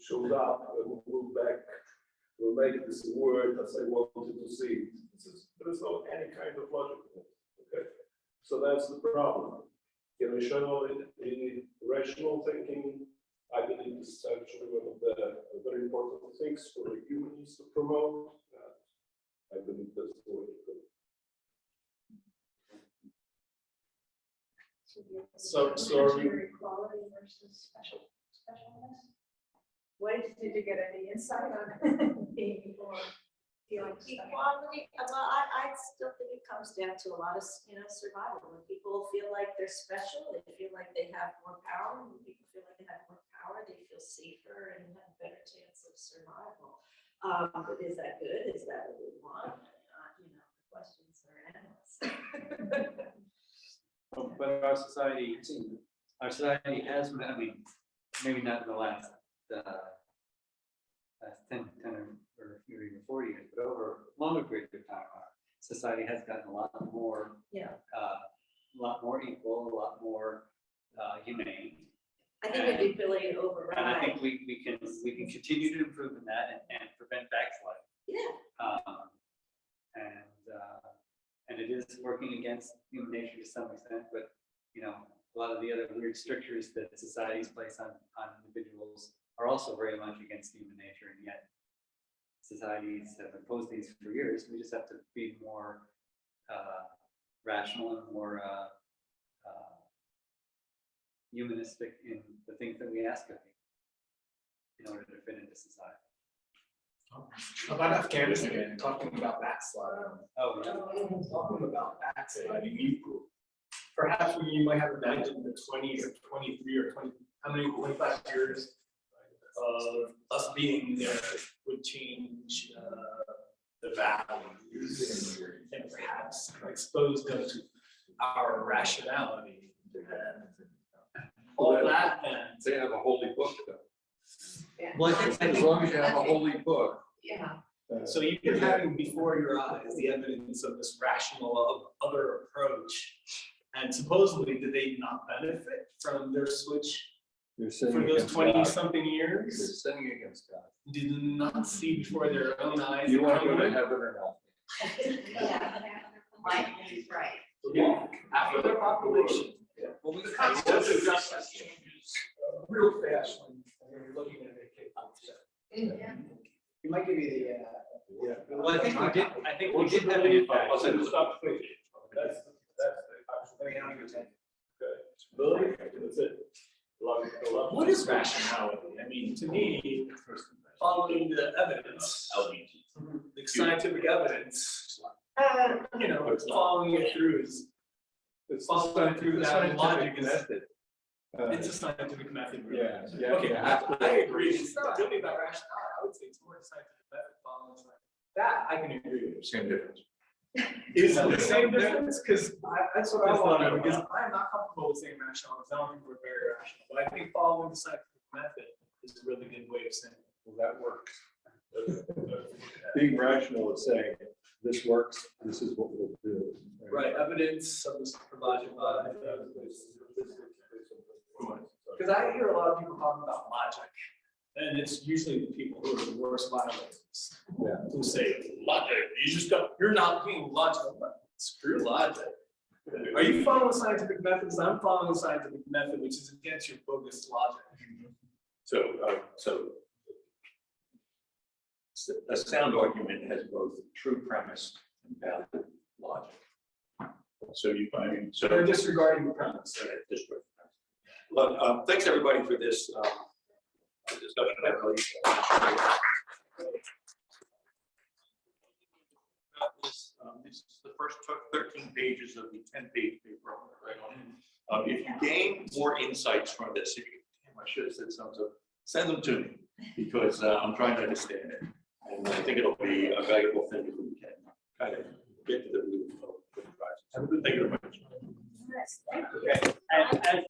H: showed up and will back, will make this word as I wanted to see it. There is no any kind of logic in it. Okay, so that's the problem. Irrational thinking, I believe, is actually one of the very important things for humans to promote. I believe that's the way to go.
D: So
J: Equality versus specialness. What did you get any insight on being equal? Feeling special?
L: Equality, well, I still think it comes down to a lot of, survival. When people feel like they're special, they feel like they have more power. When people feel like they have more power, they feel safer and have a better chance of survival. But is that good? Is that what we want? The questions are endless.
A: But our society has, maybe not in the last 10 or even 40 years, but over a longer period of time, our society has gotten a lot more, a lot more equal, a lot more humane.
L: I think the ability to override.
A: And I think we can continue to improve in that and prevent backsliding.
L: Yeah.
A: And it is working against human nature to some extent, but a lot of the other weird strictures that societies place on individuals are also very much against human nature, and yet societies have imposed these for years. We just have to be more rational and more humanistic in the things that we ask of people in order to fit into society.
D: About Afghanistan, talking about backsliding.
A: Oh, yeah.
D: Talking about backsliding. Perhaps we might have imagined the 20 or 23 or 20, how many, 25 years of us being there would change the values and perhaps expose them to our rationality and all that. And
K: They have a holy book though.
F: Yeah.
K: Well, I think as long as you have a holy book.
F: Yeah.
D: So even having before your eyes the evidence of this rational other approach, and supposedly did they not benefit from their switch
K: You're
D: for
K: sinning
D: those
K: against God.
D: 20-something
K: You're
D: years?
K: sinning against God.
D: Did not see before their own eyes.
K: You
D: the
K: want to go to
D: covenant?
K: heaven or not?
F: Yeah. Mike is right.
D: Yeah, after their population.
A: Well, we
D: Social justice changes real fast when you're looking at a K concept.
M: He might give you the,
A: Well, I think we did have an impact.
H: I'll say stop thinking.
D: That's
M: very young, you're saying.
H: Really? That's it.
D: What is rationality? I mean, to me, following the evidence, the scientific evidence, you know, it's following it through is,
K: It's
D: following through that logic is,
K: method.
D: it's a scientific method. really.
K: Yeah.
D: Okay,
K: you have to-
D: I agree. It's not really about rationality. I would say it's more a scientific method following science. That I can agree with.
C: Same difference.
D: Is it the same difference? Because that's what I want to know, because I'm not comfortable with saying rational, because I don't think we're very rational. But I think following the scientific method is a really good way of saying it.
K: Well, that works. Being rational is saying, this works, this is what we'll do.
D: Right, evidence of this provided by. Because I hear a lot of people talking about logic, and it's usually the people who are the worst violators.
K: Yeah.
D: Who say, logic, you're not being logical. Screw logic. Are you following scientific methods? I'm following the scientific method, which is against your bogus logic.
C: So a sound argument has both true premise and valid logic. So
D: They're disregarding the premise.
C: Well, thanks everybody for this discussion. I really this is the first 13 pages of the 10-page paper I'm going to write on. If you gain more insights from this, if you, damn, I should have said something, so send them to me because I'm trying to understand it. And I think it'll be a valuable thing if we can kind of get to the root of the process. Have a good day, everybody.
L: Yes, thank you.
D: Okay. And